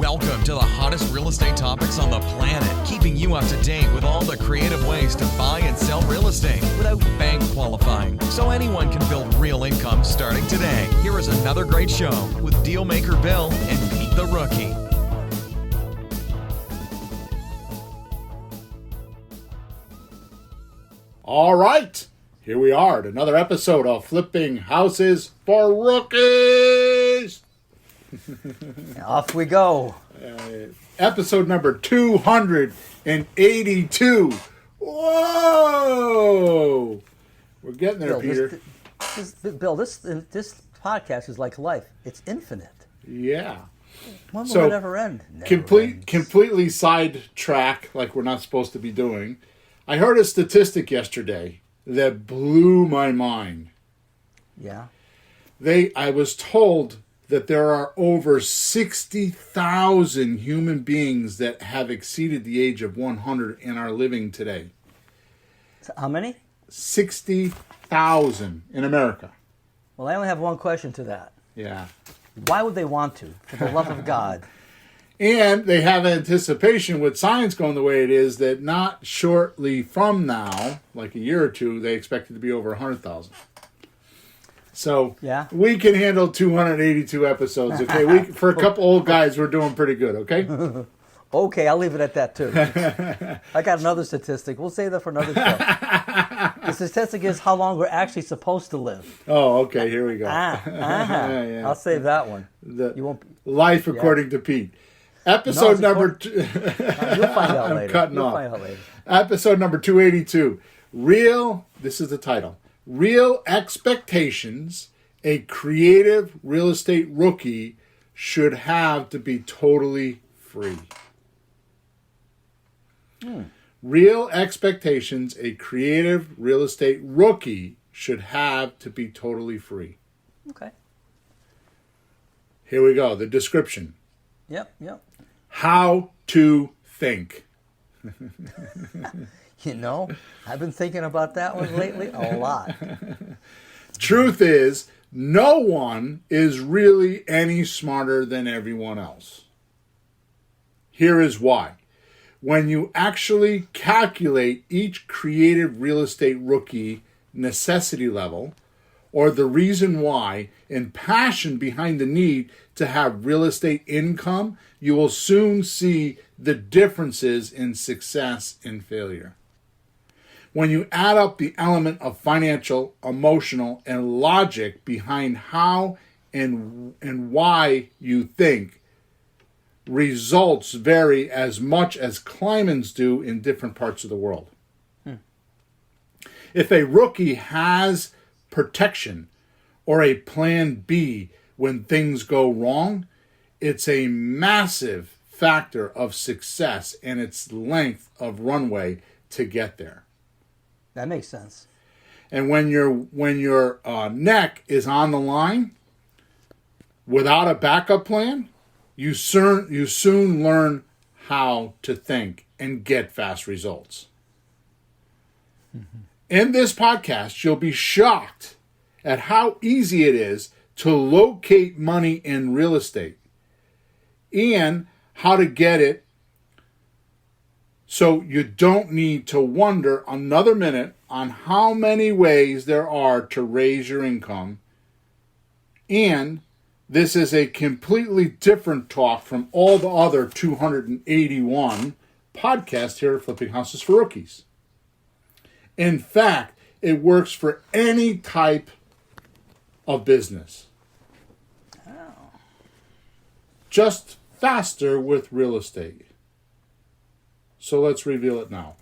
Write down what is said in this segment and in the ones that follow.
Welcome to the hottest real estate topics on the planet, keeping you up to date with all the creative ways to buy and sell real estate without bank qualifying, so anyone can build real income starting today. Here is another great show with Dealmaker Bill and Pete the Rookie. All right, here we are at another episode of Flipping Houses for Rookies. Off we go. Episode number 282. Whoa! We're getting there, Bill, Peter. This podcast is like life. It's infinite. Yeah. When will it ever end? Completely sidetrack like we're not supposed to be doing. I heard a statistic yesterday that blew my mind. Yeah. I was told that there are over 60,000 human beings that have exceeded the age of 100 and are living today. So how many? 60,000 in America. Well, I only have one question to that. Yeah. Why would they want to? For the love of God. And they have anticipation with science going the way it is that not shortly from now, like a year or two, they expect it to be over 100,000. So yeah, we can handle 282 episodes, okay? For a couple old guys, we're doing pretty good, okay? Okay, I'll leave it at that, too. I got another statistic. We'll save that for another show. The statistic is how long we're actually supposed to live. Oh, okay, here we go. Yeah. I'll save that one. You won't. Life according to Pete. Episode number... You'll find out later. I'm cutting off. Find out later. Episode number 282. This is the title. Real Expectations a Creative Real Estate Rookie Should Have to Be Totally Free. Real expectations a creative real estate rookie should have to be totally free. Okay. Here we go. The description. Yep. How to think. You know, I've been thinking about that one lately a lot. Truth is, no one is really any smarter than everyone else. Here is why. When you actually calculate each creative real estate rookie necessity level, or the reason why and passion behind the need to have real estate income, you will soon see the differences in success and failure. When you add up the element of financial, emotional, and logic behind how and why you think, results vary as much as climates do in different parts of the world. If a rookie has protection or a plan B when things go wrong, it's a massive factor of success and its length of runway to get there. That makes sense. And when your neck is on the line without a backup plan, you soon learn how to think and get fast results. Mm-hmm. In this podcast, you'll be shocked at how easy it is to locate money in real estate and how to get it so you don't need to wonder another minute on how many ways there are to raise your income. And this is a completely different talk from all the other 281 podcasts here at Flipping Houses for Rookies. In fact, it works for any type of business. Oh. Just faster with real estate. So let's reveal it now.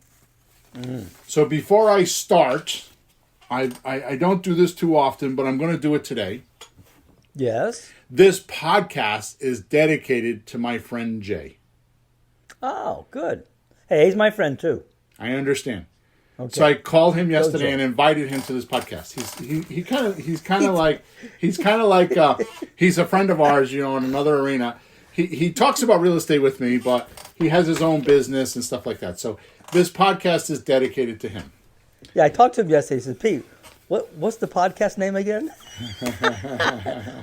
So before I start, I don't do this too often, but I'm going to do it today. Yes. This podcast is dedicated to my friend Jay. Oh, good. Hey, he's my friend too. I understand. Okay. So I called him yesterday and invited him to this podcast. He's a friend of ours, in another arena. He talks about real estate with me, but he has his own business and stuff like that. So this podcast is dedicated to him. Yeah, I talked to him yesterday. He said, Pete, what's the podcast name again?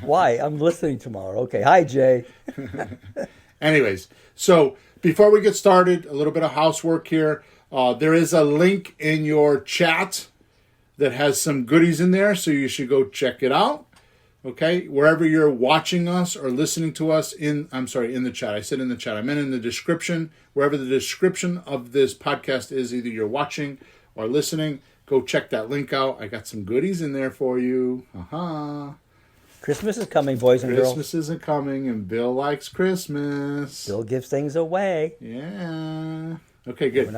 Why? I'm listening tomorrow. Okay. Hi, Jay. Anyways, so before we get started, a little bit of housework here. There is a link in your chat that has some goodies in there, so you should go check it out. Okay, wherever you're watching us or listening to us in the chat. I said in the chat. I meant in the description. Wherever the description of this podcast is, either you're watching or listening, go check that link out. I got some goodies in there for you. Christmas is coming, boys and girls. Christmas isn't coming, and Bill likes Christmas. Bill gives things away. Yeah. Okay, good.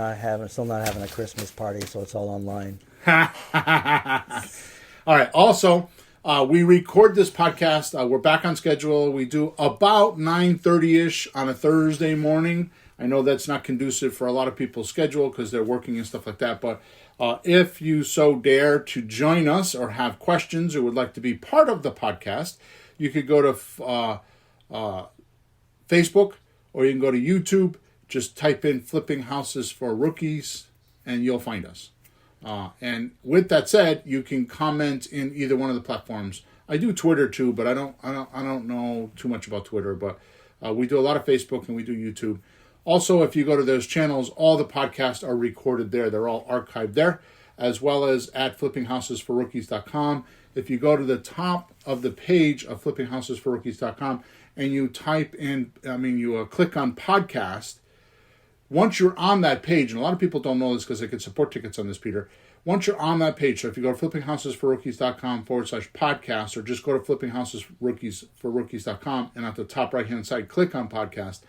Still not having a Christmas party, so it's all online. All right. Also, we record this podcast. We're back on schedule. We do about 9:30ish on a Thursday morning. I know that's not conducive for a lot of people's schedule because they're working and stuff like that. But if you so dare to join us or have questions or would like to be part of the podcast, you could go to Facebook or you can go to YouTube. Just type in Flipping Houses for Rookies and you'll find us. And with that said, you can comment in either one of the platforms. I do Twitter too, but I don't know too much about Twitter. But we do a lot of Facebook and we do YouTube. Also, if you go to those channels, all the podcasts are recorded there. They're all archived there, as well as at flippinghousesforrookies.com. If you go to the top of the page of flippinghousesforrookies.com and you type in, you click on podcast. Once you're on that page, and a lot of people don't know this because they get support tickets on this, Peter. Once you're on that page, so if you go to flippinghousesforrookies.com/podcast, or just go to flippinghousesforrookies.com, and at the top right-hand side, click on podcast,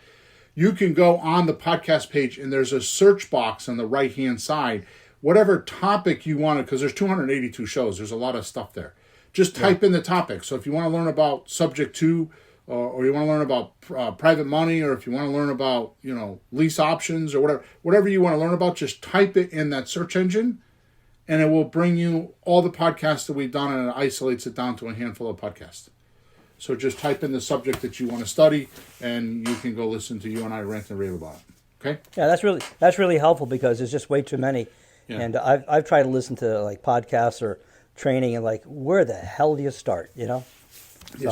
you can go on the podcast page, and there's a search box on the right-hand side. Whatever topic you want to, because there's 282 shows, there's a lot of stuff there. Just type in the topic. So if you want to learn about subject to, or you want to learn about private money, or if you want to learn about, lease options or whatever you want to learn about, just type it in that search engine, and it will bring you all the podcasts that we've done, and it isolates it down to a handful of podcasts. So just type in the subject that you want to study, and you can go listen to you and I rant and rave about it. Okay? Yeah, that's really helpful because there's just way too many. Yeah. And I've tried to listen to like podcasts or training, and like, where the hell do you start? You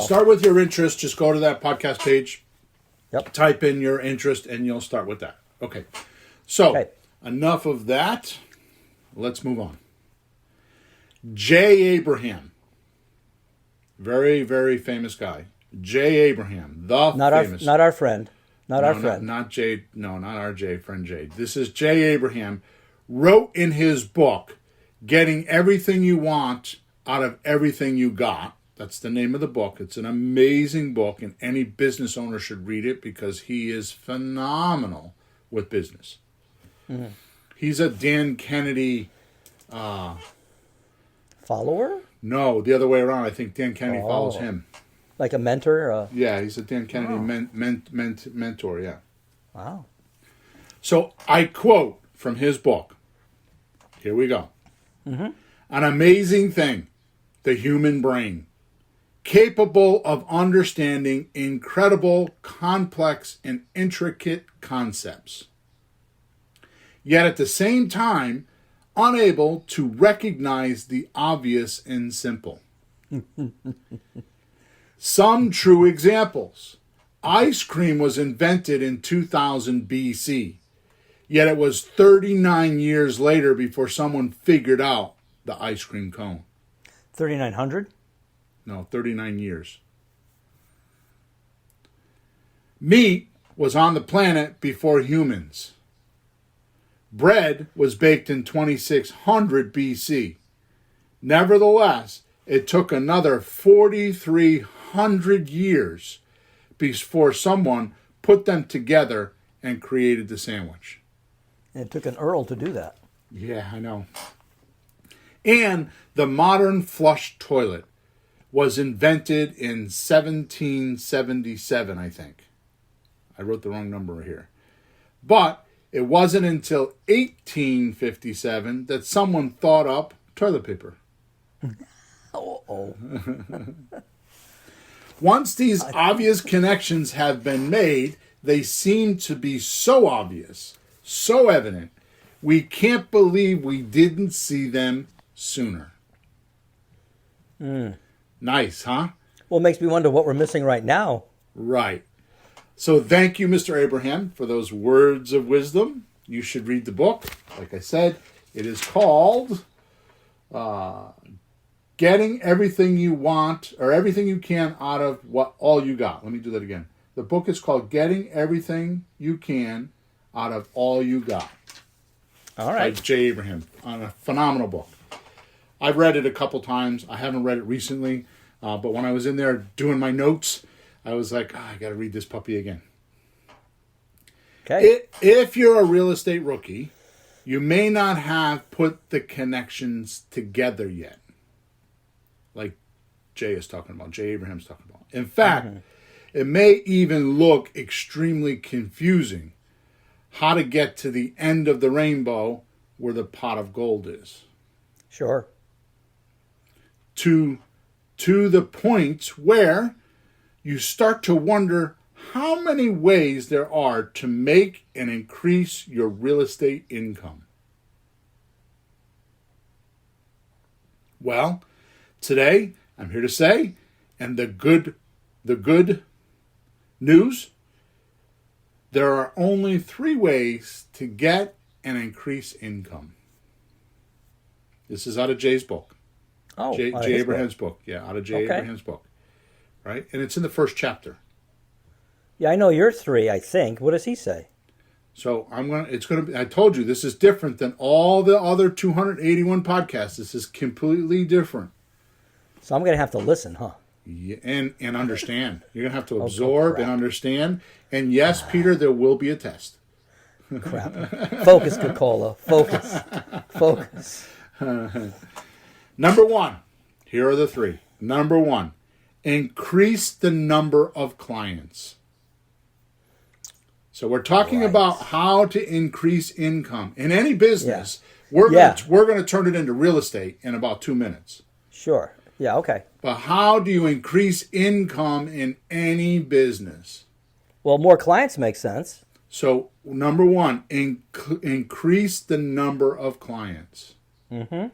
start with your interest. Just go to that podcast page. Yep. Type in your interest, and you'll start with that. Okay. So, enough of that. Let's move on. J. Abraham. Very, very famous guy. J. Abraham. Not our friend. Not J. No, not our J. Friend J. This is J. Abraham. Wrote in his book, Getting Everything You Want Out of Everything You Got. That's the name of the book. It's an amazing book, and any business owner should read it because he is phenomenal with business. Mm-hmm. He's a Dan Kennedy follower? No, the other way around. I think Dan Kennedy follows him. Like a mentor? Yeah, he's a Dan Kennedy mentor, yeah. Wow. So I quote from his book. Here we go. Mm-hmm. An amazing thing, the human brain. Capable of understanding incredible, complex, and intricate concepts. Yet at the same time, unable to recognize the obvious and simple. Some true examples. Ice cream was invented in 2000 BC, yet it was 39 years later before someone figured out the ice cream cone. 3,900? No, 39 years. Meat was on the planet before humans. Bread was baked in 2600 BC. Nevertheless, it took another 4,300 years before someone put them together and created the sandwich. And it took an Earl to do that. Yeah, I know. And the modern flush toilet was invented in 1777, I think. I wrote the wrong number here. But it wasn't until 1857 that someone thought up toilet paper. Once these obvious connections have been made, they seem to be so obvious, so evident, we can't believe we didn't see them sooner. Nice, huh? Well, it makes me wonder what we're missing right now. Right. So thank you, Mr. Abraham, for those words of wisdom. You should read the book. Like I said, it is called Getting Everything You Want or Everything You Can Out of All You Got. Let me do that again. The book is called Getting Everything You Can Out of All You Got. All right. By Jay Abraham. A phenomenal book. I've read it a couple times. I haven't read it recently. But when I was in there doing my notes, I was like, I got to read this puppy again. Okay. If you're a real estate rookie, you may not have put the connections together yet. Like Jay is talking about, Jay Abraham's talking about. In fact, it may even look extremely confusing how to get to the end of the rainbow where the pot of gold is. Sure. To the point where you start to wonder how many ways there are to make and increase your real estate income. Well, today I'm here to say, and the good news, there are only 3 ways to get and increase income. This is out of Jay's book. Oh, Jay Abraham's book. Yeah, out of Jay Abraham's book. Right? And it's in the first chapter. Yeah, I know your 3, I think. What does he say? So I told you, this is different than all the other 281 podcasts. This is completely different. So I'm going to have to listen, huh? Yeah, and understand. You're going to have to absorb and understand. And yes, Peter, there will be a test. Crap. Focus, Coca-Cola. Focus. Number 1. Here are the 3. Number 1. Increase the number of clients. So we're talking about how to increase income in any business. Yeah. We're going to turn it into real estate in about 2 minutes. Sure. Yeah, okay. But how do you increase income in any business? Well, more clients make sense. So, number 1, increase the number of clients. Mm-hmm.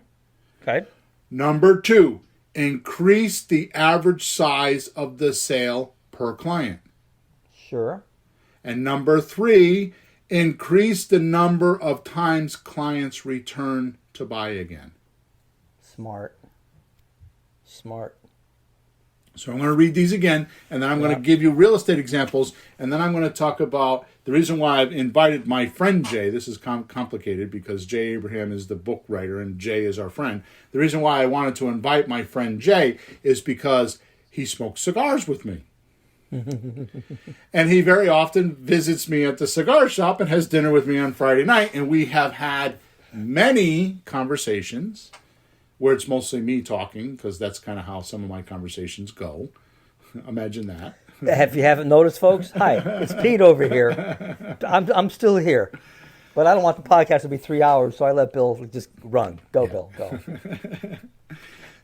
Okay. Number 2, increase the average size of the sale per client. Sure. And number 3, increase the number of times clients return to buy again. Smart. So I'm going to read these again, and then I'm going to give you real estate examples, and then I'm going to talk about the reason why I've invited my friend Jay. This is complicated because Jay Abraham is the book writer, and Jay is our friend. The reason why I wanted to invite my friend Jay is because he smokes cigars with me. And he very often visits me at the cigar shop and has dinner with me on Friday night, and we have had many conversations where it's mostly me talking, because that's kind of how some of my conversations go. Imagine that. If you haven't noticed, folks, hi, it's Pete over here. I'm still here. But I don't want the podcast to be 3 hours, so I let Bill just run. Go, Bill, go.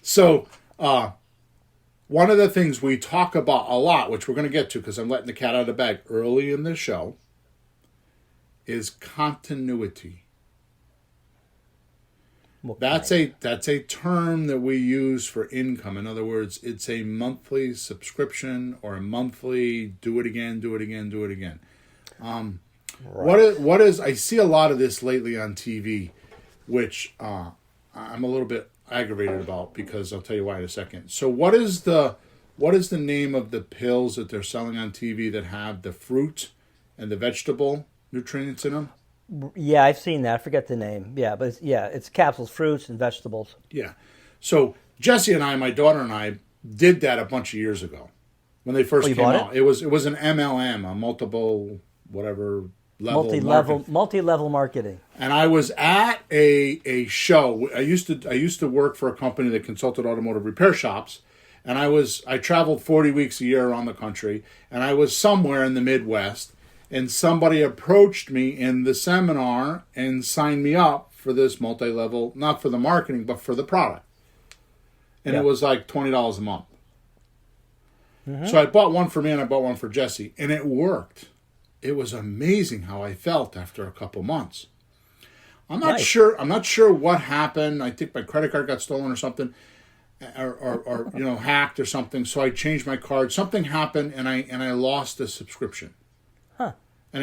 So, one of the things we talk about a lot, which we're going to get to because I'm letting the cat out of the bag early in the show, is continuity. That's a term that we use for income. In other words, it's a monthly subscription or a monthly do it again. Right. What is I see a lot of this lately on TV, which I'm a little bit aggravated about because I'll tell you why in a second. So what is the name of the pills that they're selling on TV that have the fruit and the vegetable nutrients in them? Yeah, I've seen that. I forget the name. Yeah, but it's capsules, fruits, and vegetables. Yeah. So Jesse and I, my daughter and I, did that a bunch of years ago when they first came out. It was an MLM, a multiple whatever level multi-level marketing. And I was at a show. I used to work for a company that consulted automotive repair shops, and I traveled 40 weeks a year around the country, and I was somewhere in the Midwest. And somebody approached me in the seminar and signed me up for this multi-level, not for the marketing, but for the product. And It was like $20 a month. Mm-hmm. So I bought one for me and I bought one for Jesse. And it worked. It was amazing how I felt after a couple months. I'm not sure what happened. I think my credit card got stolen or something. Or hacked or something. So I changed my card. Something happened and I lost the subscription.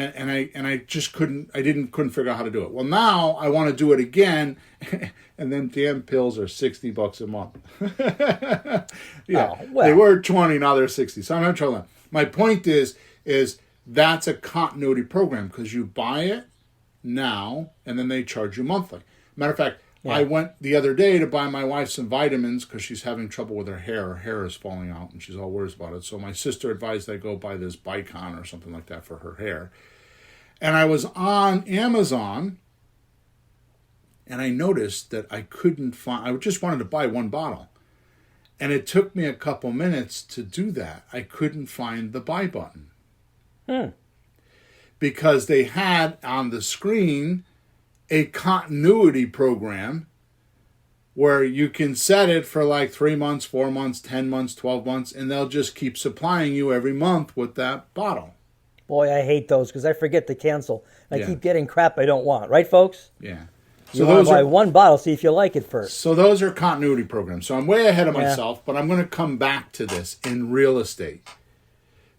I just couldn't figure out how to do it. Well, now I want to do it again, and then damn pills are $60 a month. Yeah, Oh, well. they were 20, now they're 60. So I'm not trying to. My point is that's a continuity program because you buy it now and then they charge you monthly. Matter of fact, I went the other day to buy my wife some vitamins because she's having trouble with her hair. Her hair is falling out and she's all worried about it. So my sister advised I go buy this Bicon or something like that for her hair. And I was on Amazon and I noticed that I couldn't find, I just wanted to buy one bottle. And it took me a couple minutes to do that. I couldn't find the buy button. Because they had on the screen a continuity program where you can set it for like 3 months, 4 months, 10 months, 12 months, and they'll just keep supplying you every month with that bottle. Boy, I hate those because I forget to cancel. I keep getting crap I don't want. Right, folks? Yeah. So you want to buy one bottle, see if you like it first. So those are continuity programs. So I'm way ahead of myself, but I'm going to come back to this in real estate.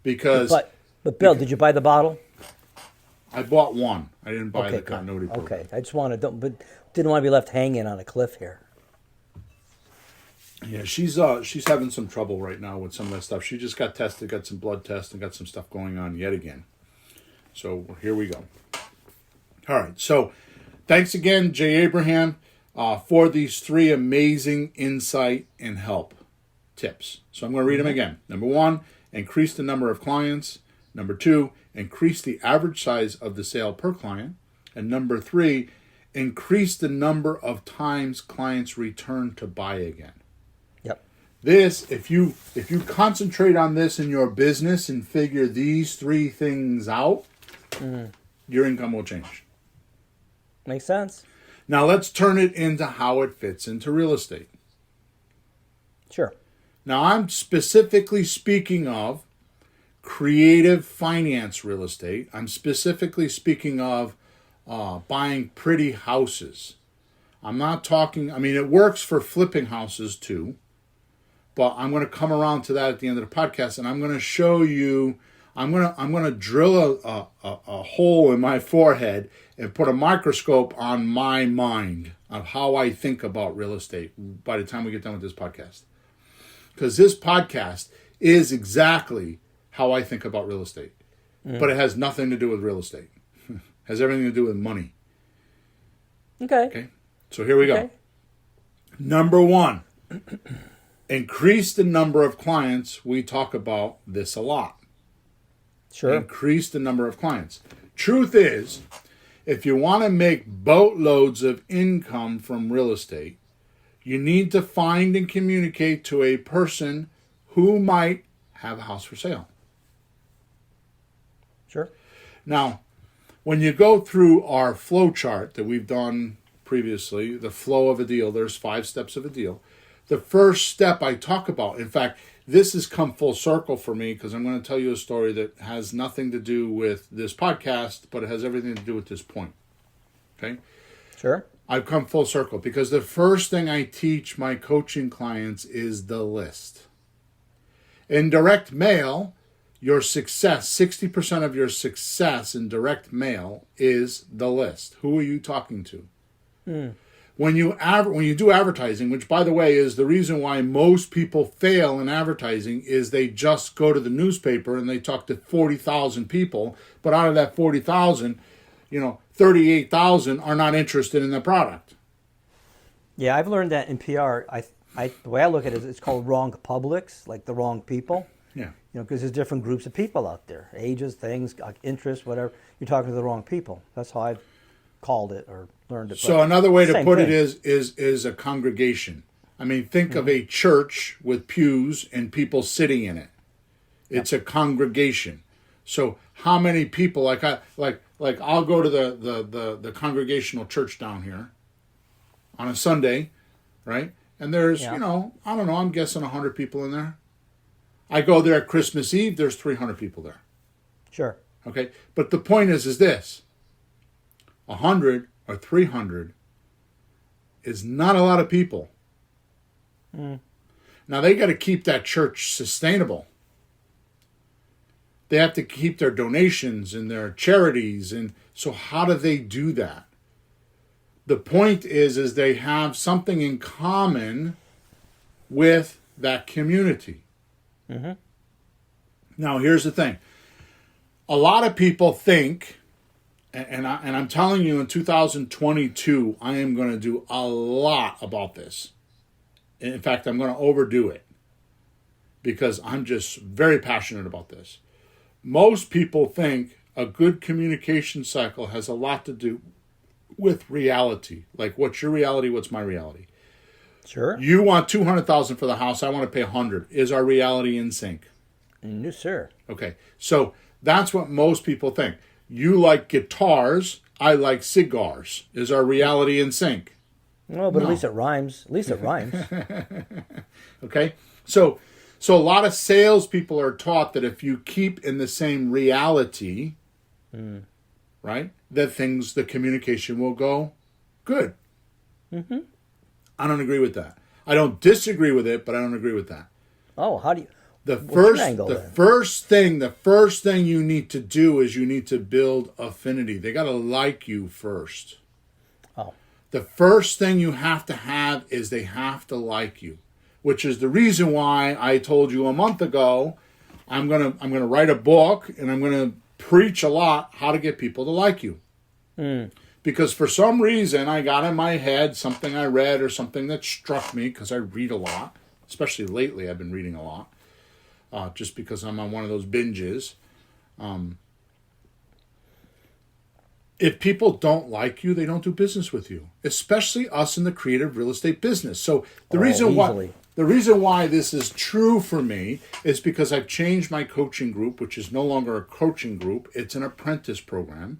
Because... But Bill, did you buy the bottle? I bought one. I didn't buy the continuity program. Okay, I just didn't want to be left hanging on a cliff here. Yeah, she's having some trouble right now with some of that stuff. She just got tested, got some blood tests, and got some stuff going on yet again. So here we go. All right, so thanks again, Jay Abraham, for these 3 amazing insight and help tips. So I'm going to read them again. Number 1, increase the number of clients. Number 2, increase the average size of the sale per client. And number 3, increase the number of times clients return to buy again. Yep. This, if you concentrate on this in your business and figure these 3 things out, your income will change. Makes sense. Now let's turn it into how it fits into real estate. Sure. Now I'm specifically speaking of creative finance real estate. I'm specifically speaking of buying pretty houses. I'm not talking, it works for flipping houses too, but I'm going to come around to that at the end of the podcast, and I'm going to show you, I'm going to drill a hole in my forehead and put a microscope on my mind of how I think about real estate by the time we get done with this podcast. Because this podcast is exactly how I think about real estate. But it has nothing to do with real estate. It has everything to do with money. Okay. So here we go. Number 1, increase the number of clients. We talk about this a lot. Sure. Increase the number of clients. Truth is, if you want to make boatloads of income from real estate, you need to find and communicate to a person who might have a house for sale. Sure. Now, when you go through our flow chart that we've done previously, the flow of a deal, there's 5 steps of a deal. The first step I talk about, in fact, this has come full circle for me because I'm going to tell you a story that has nothing to do with this podcast, but it has everything to do with this point. Okay? Sure. I've come full circle because the first thing I teach my coaching clients is the list. In direct mail, your success, 60% of your success in direct mail is the list. Who are you talking to? When you do advertising, which by the way is the reason why most people fail in advertising, is they just go to the newspaper and they talk to 40,000 people, but out of that 40,000, 38,000 are not interested in the product. Yeah, I've learned that in PR. The way I look at it is it's called wrong publics, like the wrong people. Yeah. Because there's different groups of people out there, ages, things, interests, whatever. You're talking to the wrong people. That's how I've called it or learned it. So another way to put it is a congregation. Think of a church with pews and people sitting in it. It's a congregation. So how many people? Like I'll go to the congregational church down here on a Sunday, right? And there's I don't know. I'm guessing 100 people in there. I go there at Christmas Eve. There's 300 people there. Sure. Okay, but the point is this: 100 or 300 is not a lot of people. Now they got to keep that church sustainable. They have to keep their donations and their charities. And so how do they do that? The point is they have something in common with that community. Mm-hmm. Now, here's the thing. A lot of people think, and I'm telling you, in 2022, I am going to do a lot about this. In fact, I'm going to overdo it because I'm just very passionate about this. Most people think a good communication cycle has a lot to do with reality. Like, what's your reality? What's my reality? Sure. You want $200,000 for the house. I want to pay $100,000. Is our reality in sync? No, sir. Okay. So that's what most people think. You like guitars. I like cigars. Is our reality in sync? No, but No. at least it rhymes. At least it rhymes. Okay. So a lot of salespeople are taught that if you keep in the same reality, right, that the communication will go good. Mm-hmm. I don't agree with that. I don't disagree with it, but I don't agree with that. Oh, how do you? The What's your angle then? first thing you need to do is you need to build affinity. They got to like you first. Oh. The first thing you have to have is they have to like you, which is the reason why I told you a month ago I'm gonna write a book and I'm gonna preach a lot how to get people to like you. Because for some reason I got in my head something I read or something that struck me, because I read a lot, especially lately I've been reading a lot, just because I'm on one of those binges. If people don't like you, they don't do business with you, especially us in the creative real estate business. So the reason why this is true for me is because I've changed my coaching group, which is no longer a coaching group. It's an apprentice program.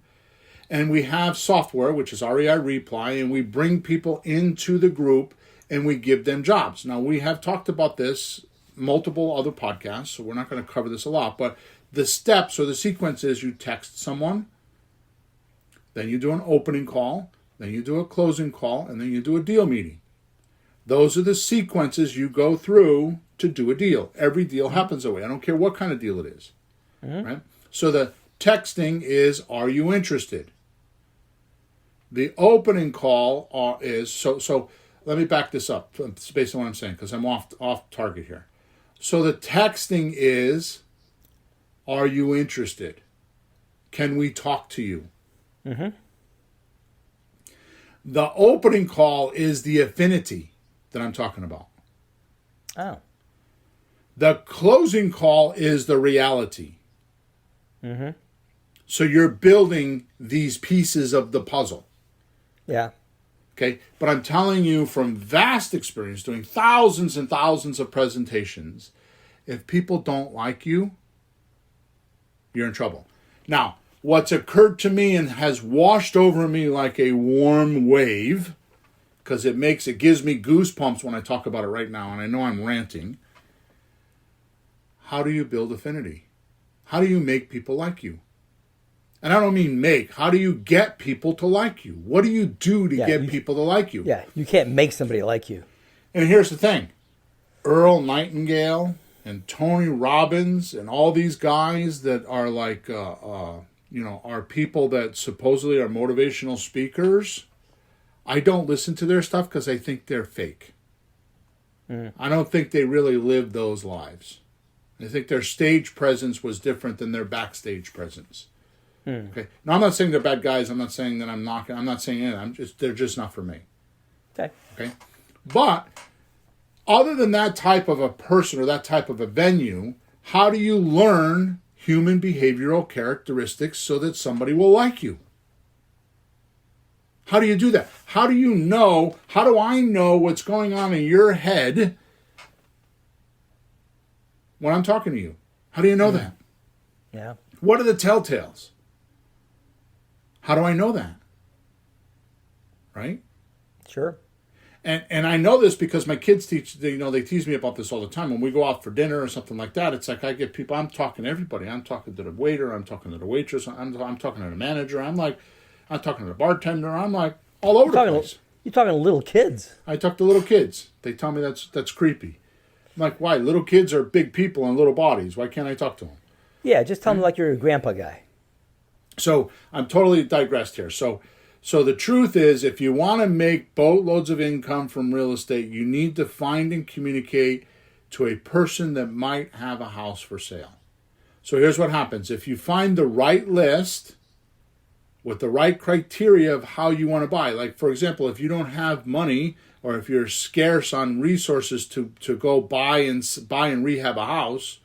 And we have software, which is REI Reply, and we bring people into the group and we give them jobs. Now, we have talked about this multiple other podcasts, so we're not going to cover this a lot, but the steps or the sequence is you text someone, then you do an opening call, then you do a closing call, and then you do a deal meeting. Those are the sequences you go through to do a deal. Every deal happens that way. I don't care what kind of deal it is. Right? So the texting is, are you interested? The opening call is, so let me back this up based on what I'm saying, because I'm off target here. So the texting is, are you interested? Can we talk to you? Mm-hmm. The opening call is the affinity that I'm talking about. Oh. The closing call is the reality. Mm-hmm. So you're building these pieces of the puzzle. Yeah. Okay, but I'm telling you from vast experience doing thousands and thousands of presentations, if people don't like you, you're in trouble. Now, what's occurred to me and has washed over me like a warm wave, because it gives me goosebumps when I talk about it right now, and I know I'm ranting. How do you build affinity? How do you make people like you? And I don't mean make. How do you get people to like you? What do you do to get people to like you? Yeah, you can't make somebody like you. And here's the thing. Earl Nightingale and Tony Robbins and all these guys that are like, are people that supposedly are motivational speakers, I don't listen to their stuff because I think they're fake. I don't think they really live those lives. I think their stage presence was different than their backstage presence. Okay. Now, I'm not saying they're bad guys. I'm not saying that I'm not saying it. They're just not for me. Okay. Okay. But other than that type of a person or that type of a venue, how do you learn human behavioral characteristics so that somebody will like you? How do you do that? How do I know what's going on in your head when I'm talking to you? How do you know that? Yeah. What are the telltales? How do I know that? Right? Sure. And I know this because my kids they tease me about this all the time. When we go out for dinner or something like that, it's like I get people, I'm talking to everybody. I'm talking to the waiter, I'm talking to the waitress, I'm talking to the manager, I'm talking to the bartender, I'm like all over the place. You're talking to little kids. I talk to little kids. They tell me that's creepy. I'm like, why? Little kids are big people in little bodies. Why can't I talk to them? Yeah, just tell me like you're a grandpa guy. So I'm totally digressed here. So the truth is, if you want to make boatloads of income from real estate, you need to find and communicate to a person that might have a house for sale. So here's what happens. If you find the right list with the right criteria of how you want to buy, like for example, if you don't have money or if you're scarce on resources to go buy and rehab a house,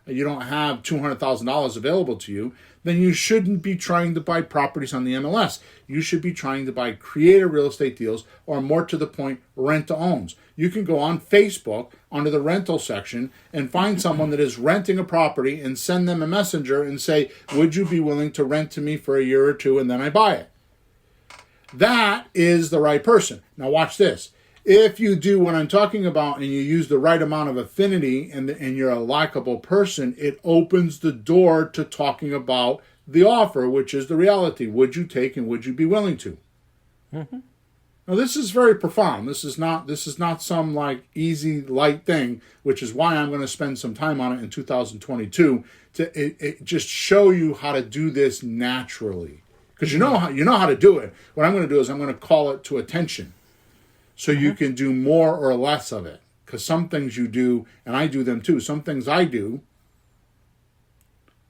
and you don't have $200,000 available to you, then you shouldn't be trying to buy properties on the MLS. You should be trying to buy creative real estate deals, or more to the point, rent-to-owns. You can go on Facebook under the rental section and find someone that is renting a property and send them a messenger and say, would you be willing to rent to me for a year or two and then I buy it? That is the right person. Now watch this. If you do what I'm talking about and you use the right amount of affinity and you're a likable person, it opens the door to talking about the offer, which is the reality. Would you take and would you be willing to? Mm-hmm. Now this is very profound. This is not some like easy, light thing, which is why I'm going to spend some time on it in 2022 to just show you how to do this naturally. Because you know how to do it. What I'm going to do is I'm going to call it to attention. So you can do more or less of it. Because some things you do, and I do them too, some things I do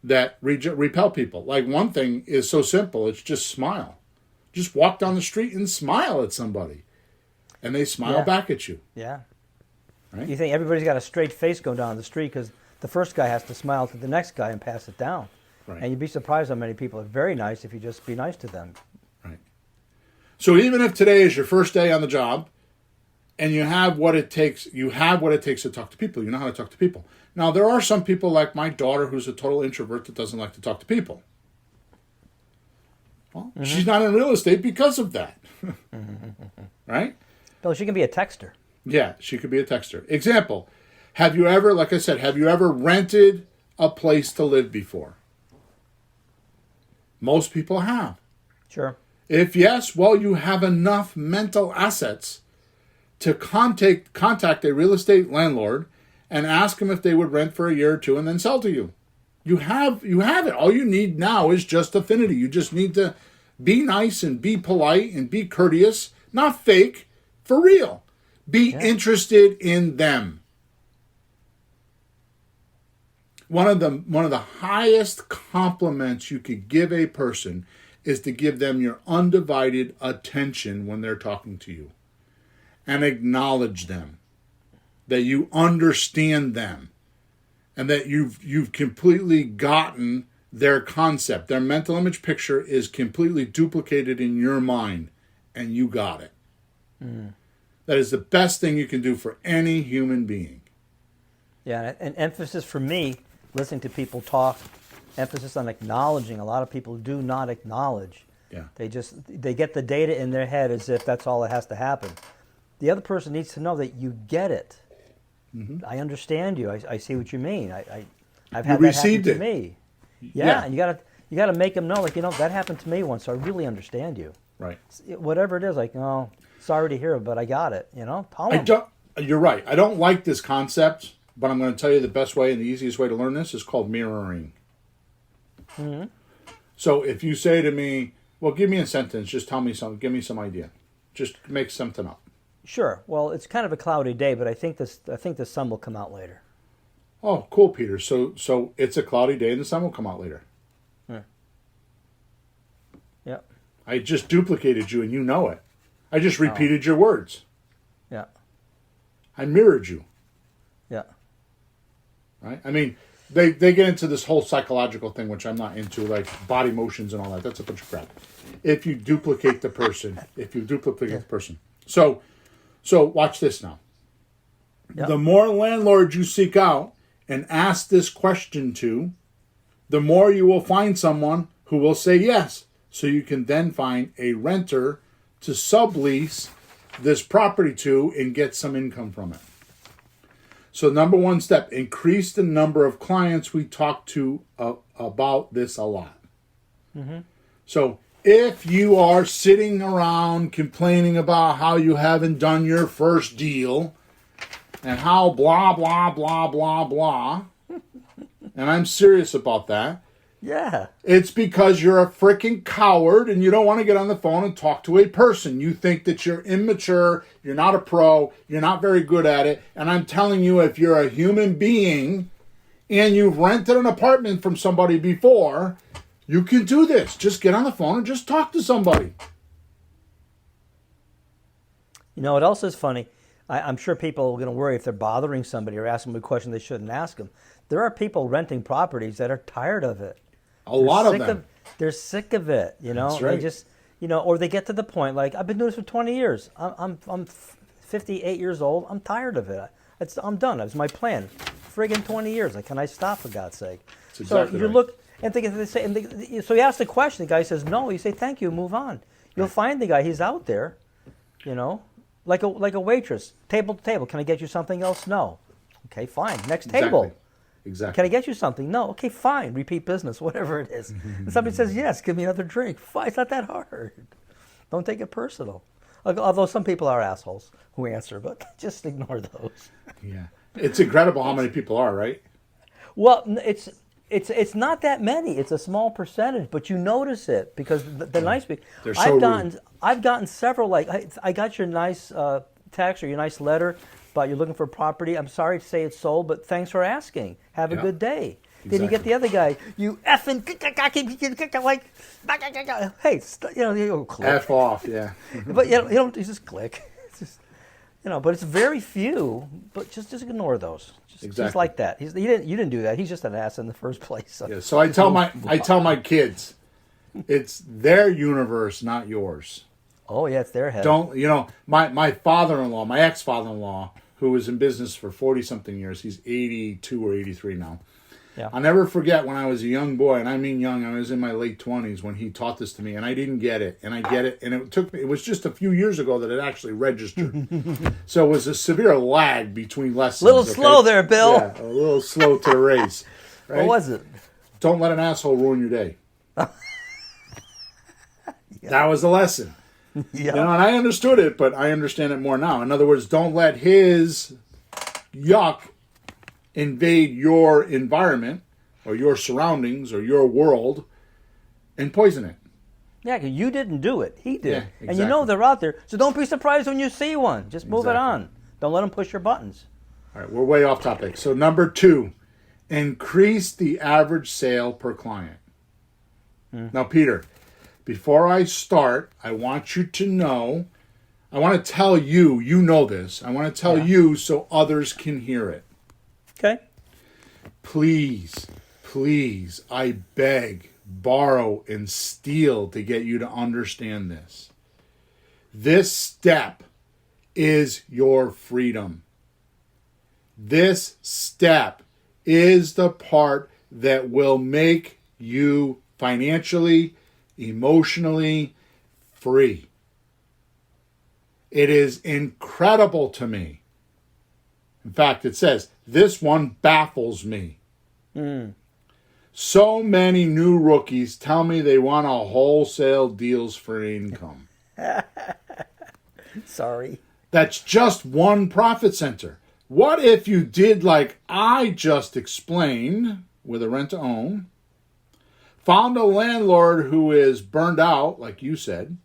that repel people. Like one thing is so simple, it's just smile. Just walk down the street and smile at somebody. And they smile back at you. Yeah. Right? You think everybody's got a straight face going down the street because the first guy has to smile to the next guy and pass it down. Right. And you'd be surprised how many people are very nice if you just be nice to them. Right. So even if today is your first day on the job, and you have what it takes to talk to people. You know how to talk to people. Now, there are some people like my daughter who's a total introvert that doesn't like to talk to people. Well, she's not in real estate because of that. Right? Bill, she can be a texter. Yeah, she could be a texter. Example, have you ever rented a place to live before? Most people have. Sure. If yes, well, you have enough mental assets to contact a real estate landlord and ask them if they would rent for a year or two and then sell to you. You have it. All you need now is just affinity. You just need to be nice and be polite and be courteous, not fake, for real. Be interested in them. One of the highest compliments you could give a person is to give them your undivided attention when they're talking to you. And acknowledge them, that you understand them, and that you've completely gotten their concept. Their mental image picture is completely duplicated in your mind, and you got it. Mm. That is the best thing you can do for any human being. Yeah, and emphasis for me, listening to people talk, emphasis on acknowledging. A lot of people do not acknowledge. Yeah. They get the data in their head as if that's all that has to happen. The other person needs to know that you get it. Mm-hmm. I understand you. I see what you mean. I've had that happen to me. Yeah, and you gotta make them know, that happened to me once, so I really understand you. Right. Whatever it is, sorry to hear it, but I got it. Tell them. You're right. I don't like this concept, but I'm going to tell you the best way and the easiest way to learn this is called mirroring. Mm-hmm. So if you say to me, well, give me a sentence, just tell me something, give me some idea. Just make something up. Sure. Well, it's kind of a cloudy day, but I think the sun will come out later. Oh, cool, Peter. So it's a cloudy day and the sun will come out later. Yeah. Yep. I just duplicated you and you know it. I just repeated your words. Yeah. I mirrored you. Yeah. Right? I mean, they get into this whole psychological thing, which I'm not into, like body motions and all that. That's a bunch of crap. If you duplicate the person. So watch this now. Yep. The more landlords you seek out and ask this question to, the more you will find someone who will say yes. So you can then find a renter to sublease this property to and get some income from it. So number one step, increase the number of clients. We talk to about this a lot. Mm-hmm. So if you are sitting around complaining about how you haven't done your first deal and how blah, blah, blah, blah, blah, and I'm serious about that. Yeah. It's because you're a freaking coward and you don't want to get on the phone and talk to a person. You think that you're immature, you're not a pro, you're not very good at it. And I'm telling you, if you're a human being and you've rented an apartment from somebody before, you can do this. Just get on the phone and just talk to somebody. You know what else is funny? I'm sure people are going to worry if they're bothering somebody or asking them a question they shouldn't ask them. There are people renting properties that are tired of it. A lot of them. They're sick of it, you know. That's right. They just, you know, or they get to the point like, I've been doing this for 20 years. I'm 58 years old. I'm tired of it. I'm done. That was my plan. Friggin' 20 years. Like, can I stop for God's sake? That's exactly so you right. look and they say, so you ask the question. The guy says no. You say thank you. Move on. You'll find the guy. He's out there, you know, like a waitress, table to table. Can I get you something else? No. Okay, fine. Next table. Exactly. Can I get you something? No. Okay, fine. Repeat business, whatever it is. And somebody says, yes, give me another drink. Fine. It's not that hard. Don't take it personal. Although some people are assholes who answer, but just ignore those. Yeah. It's incredible how many people are, right? Well, it's not that many. It's a small percentage, but you notice it because the nice people. They're so rude. I've gotten several, like, I got your nice text or your nice letter about you're looking for property. I'm sorry to say it's sold, but thanks for asking. Have a good day. Exactly. Then you get the other guy, you effing, like, hey, you click. F off, yeah. But you don't just click. It's just, but it's very few, but just ignore those. Just like that. You didn't do that. He's just an ass in the first place. So, yeah, so I tell my kids, it's their universe, not yours. Oh yeah, it's their head. My father-in-law, my ex-father-in-law, who was in business for 40-something years, he's 82 or 83 now. Yeah. I'll never forget when I was a young boy, and I mean young, I was in my late 20s when he taught this to me, and I didn't get it, and I get it, and it was just a few years ago that it actually registered. So it was a severe lag between lessons. A little slow there, Bill. Yeah, a little slow to the race. Right? What was it? Don't let an asshole ruin your day. That was the lesson. Yeah. And I understood it, but I understand it more now. In other words, don't let his yuck invade your environment or your surroundings or your world and poison it. Yeah, because you didn't do it. He did. Yeah, exactly. And you know they're out there. So don't be surprised when you see one. Just move it on. Don't let them push your buttons. All right, we're way off topic. So number 2, increase the average sale per client. Now, Peter, before I start, I want you to know, I want to tell you, you know this, I want to tell you so others can hear it. Okay. Please, I beg, borrow, and steal to get you to understand this. This step is your freedom. This step is the part that will make you financially, emotionally free. It is incredible to me. In fact, it says, this one baffles me. So many new rookies tell me they want a wholesale deals for income. Sorry. That's just one profit center. What if you did like I just explained with a rent to own, found a landlord who is burned out, like you said,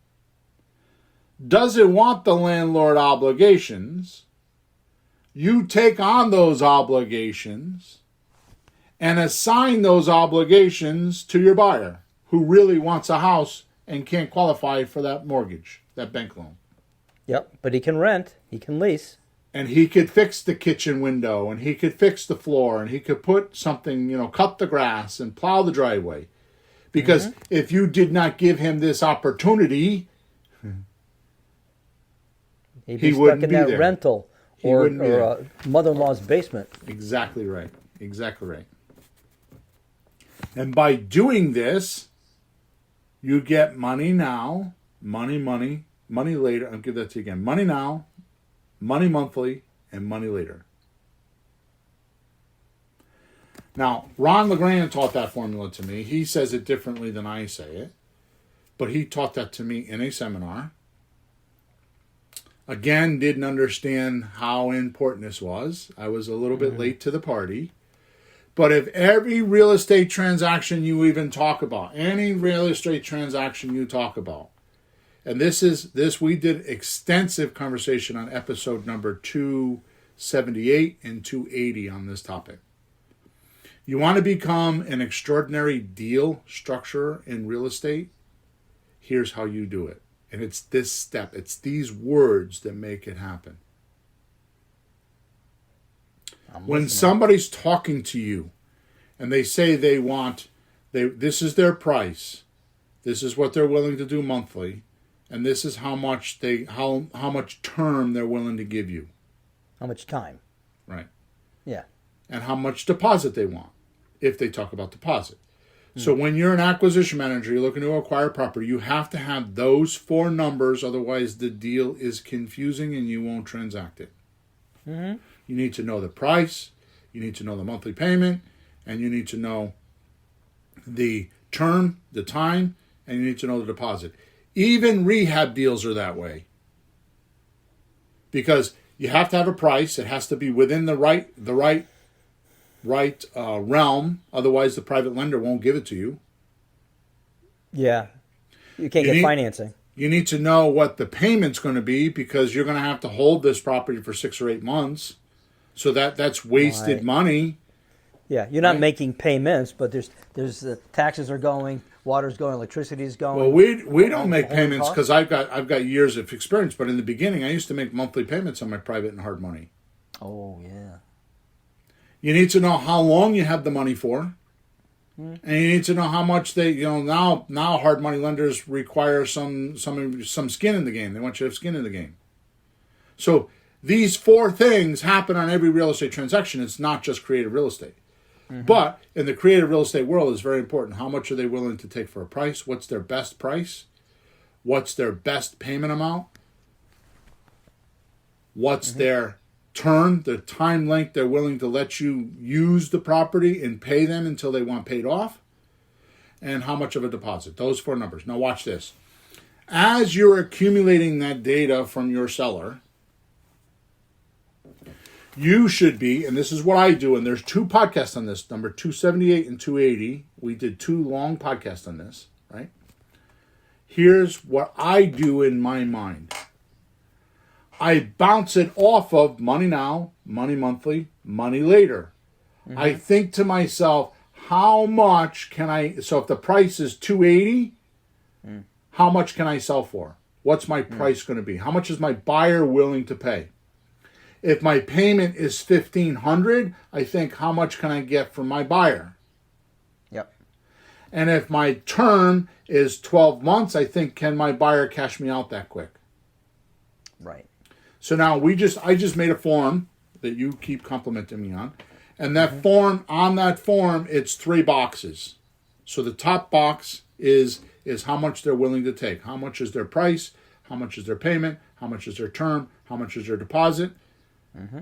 doesn't want the landlord obligations, you take on those obligations and assign those obligations to your buyer who really wants a house and can't qualify for that mortgage, that bank loan. Yep, but he can rent, he can lease. And he could fix the kitchen window, and he could fix the floor, and he could put something, cut the grass and plow the driveway. Because if you did not give him this opportunity, He'd he be wouldn't stuck in be that there. rental or mother-in-law's basement. Exactly right. And by doing this, you get money now, money later. I'll give that to you again. Money now, money monthly, and money later. Now, Ron LeGrand taught that formula to me. He says it differently than I say it, but he taught that to me in a seminar. Again, didn't understand how important this was. I was a little bit late to the party. But if every real estate transaction you even talk about, any real estate transaction you talk about, and this we did extensive conversation on episode number 278 and 280 on this topic. You want to become an extraordinary deal structurer in real estate? Here's how you do it. And it's this step. It's these words that make it happen. When somebody's talking to you and they say this is their price, this is what they're willing to do monthly, and this is how much how much term they're willing to give you. How much time? Right. Yeah. And how much deposit they want, if they talk about deposit. So when you're an acquisition manager, you're looking to acquire property, you have to have those 4 numbers, otherwise the deal is confusing and you won't transact it. Mm-hmm. You need to know the price, you need to know the monthly payment, and you need to know the term, the time, and you need to know the deposit. Even rehab deals are that way. Because you have to have a price, it has to be within the right realm, otherwise the private lender won't give it to you. Yeah. You can't get financing. You need to know what the payment's going to be, because you're going to have to hold this property for 6 or 8 months. So that's wasted money. Yeah, you're not making payments, but there's taxes are going, water's going, electricity's going. Well, we don't make payments because I've got years of experience. But in the beginning, I used to make monthly payments on my private and hard money. Oh yeah. You need to know how long you have the money for, and you need to know how much they. Now hard money lenders require some skin in the game. They want you to have skin in the game. So these 4 things happen on every real estate transaction. It's not just creative real estate. Mm-hmm. But in the creative real estate world, it's very important. How much are they willing to take for a price? What's their best price? What's their best payment amount? What's their term, the time length they're willing to let you use the property and pay them until they want paid off? And how much of a deposit? Those 4 numbers. Now watch this. As you're accumulating that data from your seller, you should be, and this is what I do, and there's 2 podcasts on this, number 278 and 280. We did 2 long podcasts on this, right? Here's what I do in my mind. I bounce it off of money now, money monthly, money later. Mm-hmm. I think to myself, how much can so if the price is $280, how much can I sell for? What's my price going to be? How much is my buyer willing to pay? If my payment is $1,500, I think, how much can I get from my buyer? Yep. And if my term is 12 months, I think, can my buyer cash me out that quick? Right. So now I just made a form that you keep complimenting me on. And that form, on that form, it's 3 boxes. So the top box is how much they're willing to take. How much is their price? How much is their payment? How much is their term? How much is their deposit? Mm-hmm.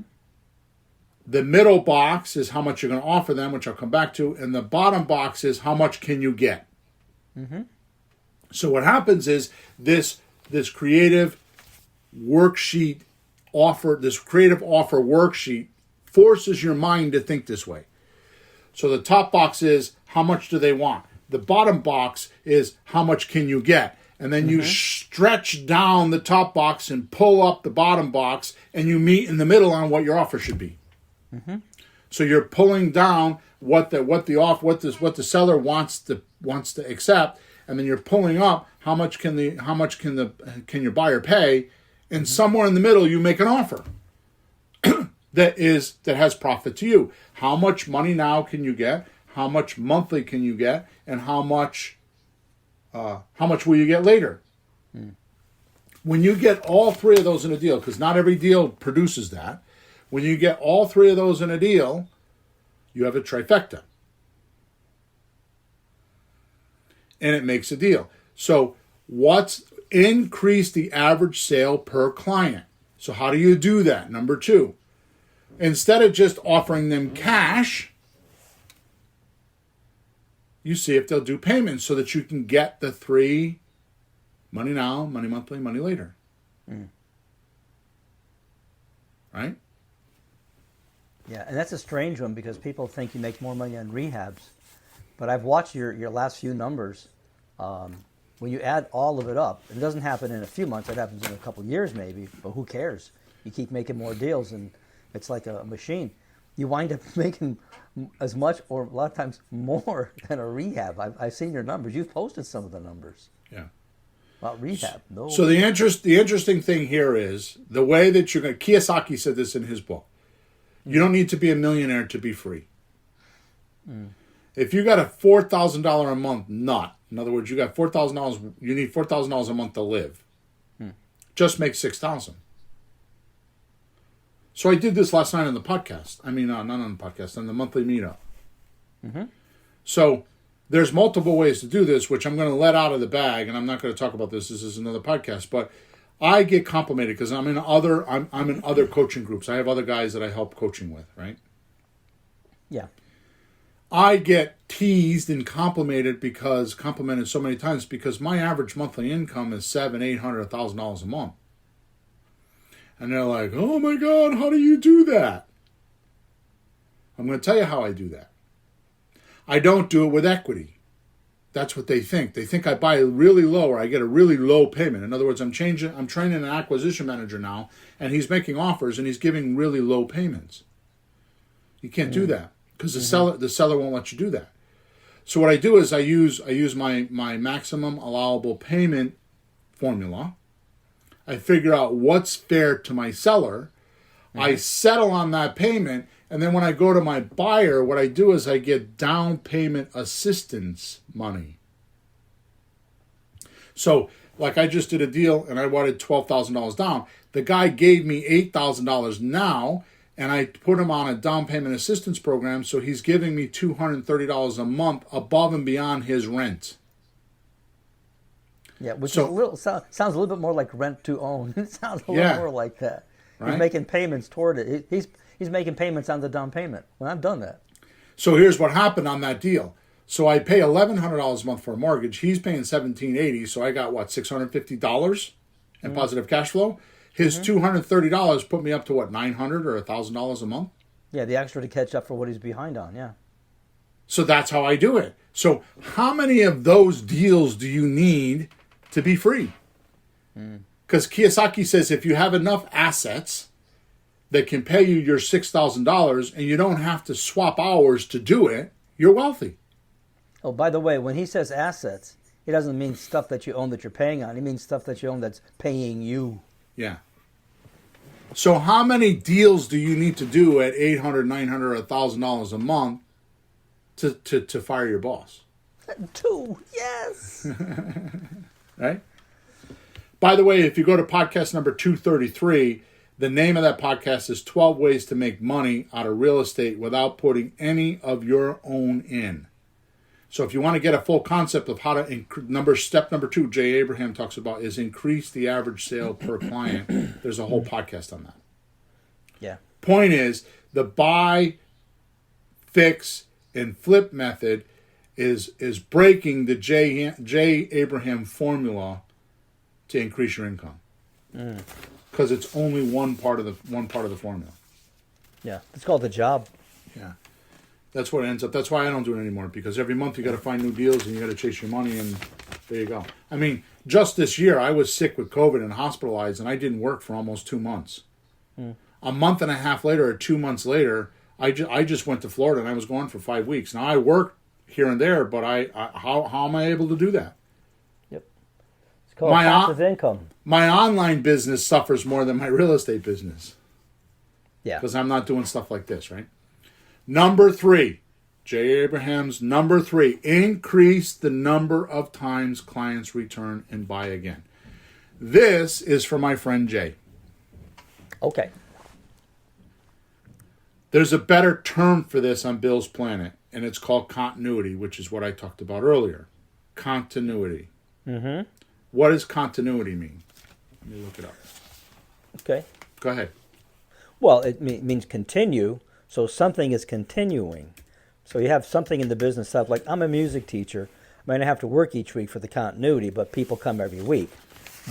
The middle box is how much you're going to offer them, which I'll come back to. And the bottom box is how much can you get? Mm-hmm. So what happens is this creative worksheet this creative offer worksheet forces your mind to think this way. So the top box is how much do they want? The bottom box is how much can you get? And then you stretch down the top box and pull up the bottom box, and you meet in the middle on what your offer should be. Mm-hmm. So you're pulling down what the seller wants to accept, and then you're pulling up how much can your buyer pay, and somewhere in the middle you make an offer that has profit to you. How much money now can you get? How much monthly can you get? And how much will you get later? When you get all 3 of those in a deal, because not every deal produces that, when you get all 3 of those in a deal, you have a trifecta. And it makes a deal. So increase the average sale per client. So how do you do that? Number 2, instead of just offering them cash, you see if they'll do payments so that you can get the 3 money now, money monthly, money later. Right? Yeah, and that's a strange one because people think you make more money on rehabs. But I've watched your last few numbers. When you add all of it up, it doesn't happen in a few months. It happens in a couple of years maybe, but who cares? You keep making more deals, and it's like a machine. You wind up making as much or a lot of times more than a rehab. I've seen your numbers. You've posted some of the numbers. Yeah. About rehab. No. So the interesting thing here is the way that you're going to... Kiyosaki said this in his book. You don't need to be a millionaire to be free. If you got a $4,000 a month nut, in other words, you got $4,000, you need $4,000 a month to live. Just make $6,000. So I did this last night on the podcast. I mean, not on the podcast, on the monthly meetup. So there's multiple ways to do this, which I'm going to let out of the bag, and I'm not going to talk about this. This is another podcast, but I get complimented because I'm in other coaching groups. I have other guys that I help coaching with, right? Yeah. I get teased and complimented so many times because my average monthly income is $700, $800, $1,000 a month. And they're like, oh my God, how do you do that? I'm going to tell you how I do that. I don't do it with equity. That's what they think. They think I buy really low or I get a really low payment. In other words, I'm training an acquisition manager now, and he's making offers and he's giving really low payments. You can't do that because the seller won't let you do that. So what I do is I use my maximum allowable payment formula. I figure out what's fair to my seller. I settle on that payment. And then when I go to my buyer, what I do is I get down payment assistance money. So, like I just did a deal and I wanted $12,000 down. The guy gave me $8,000 now, and I put him on a down payment assistance program, so he's giving me $230 a month above and beyond his rent. Yeah, which sounds a little bit more like rent to own. It sounds a little more like that. Right? He's making payments toward it. He's making payments on the down payment. Well, I've done that. So here's what happened on that deal. So I pay $1,100 a month for a mortgage. He's paying $1,780. So I got, $650 in positive cash flow? His $230 put me up to, $900 or $1,000 a month? Yeah, the extra to catch up for what he's behind on, yeah. So that's how I do it. So how many of those deals do you need to be free? Because Kiyosaki says if you have enough assets that can pay you your $6,000 and you don't have to swap hours to do it, you're wealthy. Oh, by the way, when he says assets, he doesn't mean stuff that you own that you're paying on. He means stuff that you own that's paying you. Yeah. So how many deals do you need to do at $800, $900, $1,000 a month to fire your boss? 2, yes. Right? By the way, if you go to podcast number 233, the name of that podcast is 12 Ways to Make Money Out of Real Estate Without Putting Any of Your Own In. So if you want to get a full concept of how to, step number 2, Jay Abraham talks about, is increase the average sale per client. There's a whole podcast on that. Yeah. Point is, the buy, fix, and flip method is breaking the Jay Abraham formula to increase your income. Because it's only one part of the formula. Yeah, it's called the job. Yeah. That's what it ends up. That's why I don't do it anymore, because every month you got to find new deals and you got to chase your money, and there you go. I mean, just this year I was sick with COVID and hospitalized, and I didn't work for almost 2 months. A month and a half later, or 2 months later, I just went to Florida and I was gone for 5 weeks. Now I work here and there, but how am I able to do that? Yep. It's called passive income. My online business suffers more than my real estate business. Yeah. Because I'm not doing stuff like this, right? Number 3, Jay Abraham's number 3, increase the number of times clients return and buy again. This is for my friend Jay. Okay. There's a better term for this on Bill's Planet, and it's called continuity, which is what I talked about earlier. Continuity. What does continuity mean? Let me look it up. Okay. Go ahead. Well, it means continue. So something is continuing. So you have something in the business stuff, like I'm a music teacher. I might not have to work each week for the continuity, but people come every week.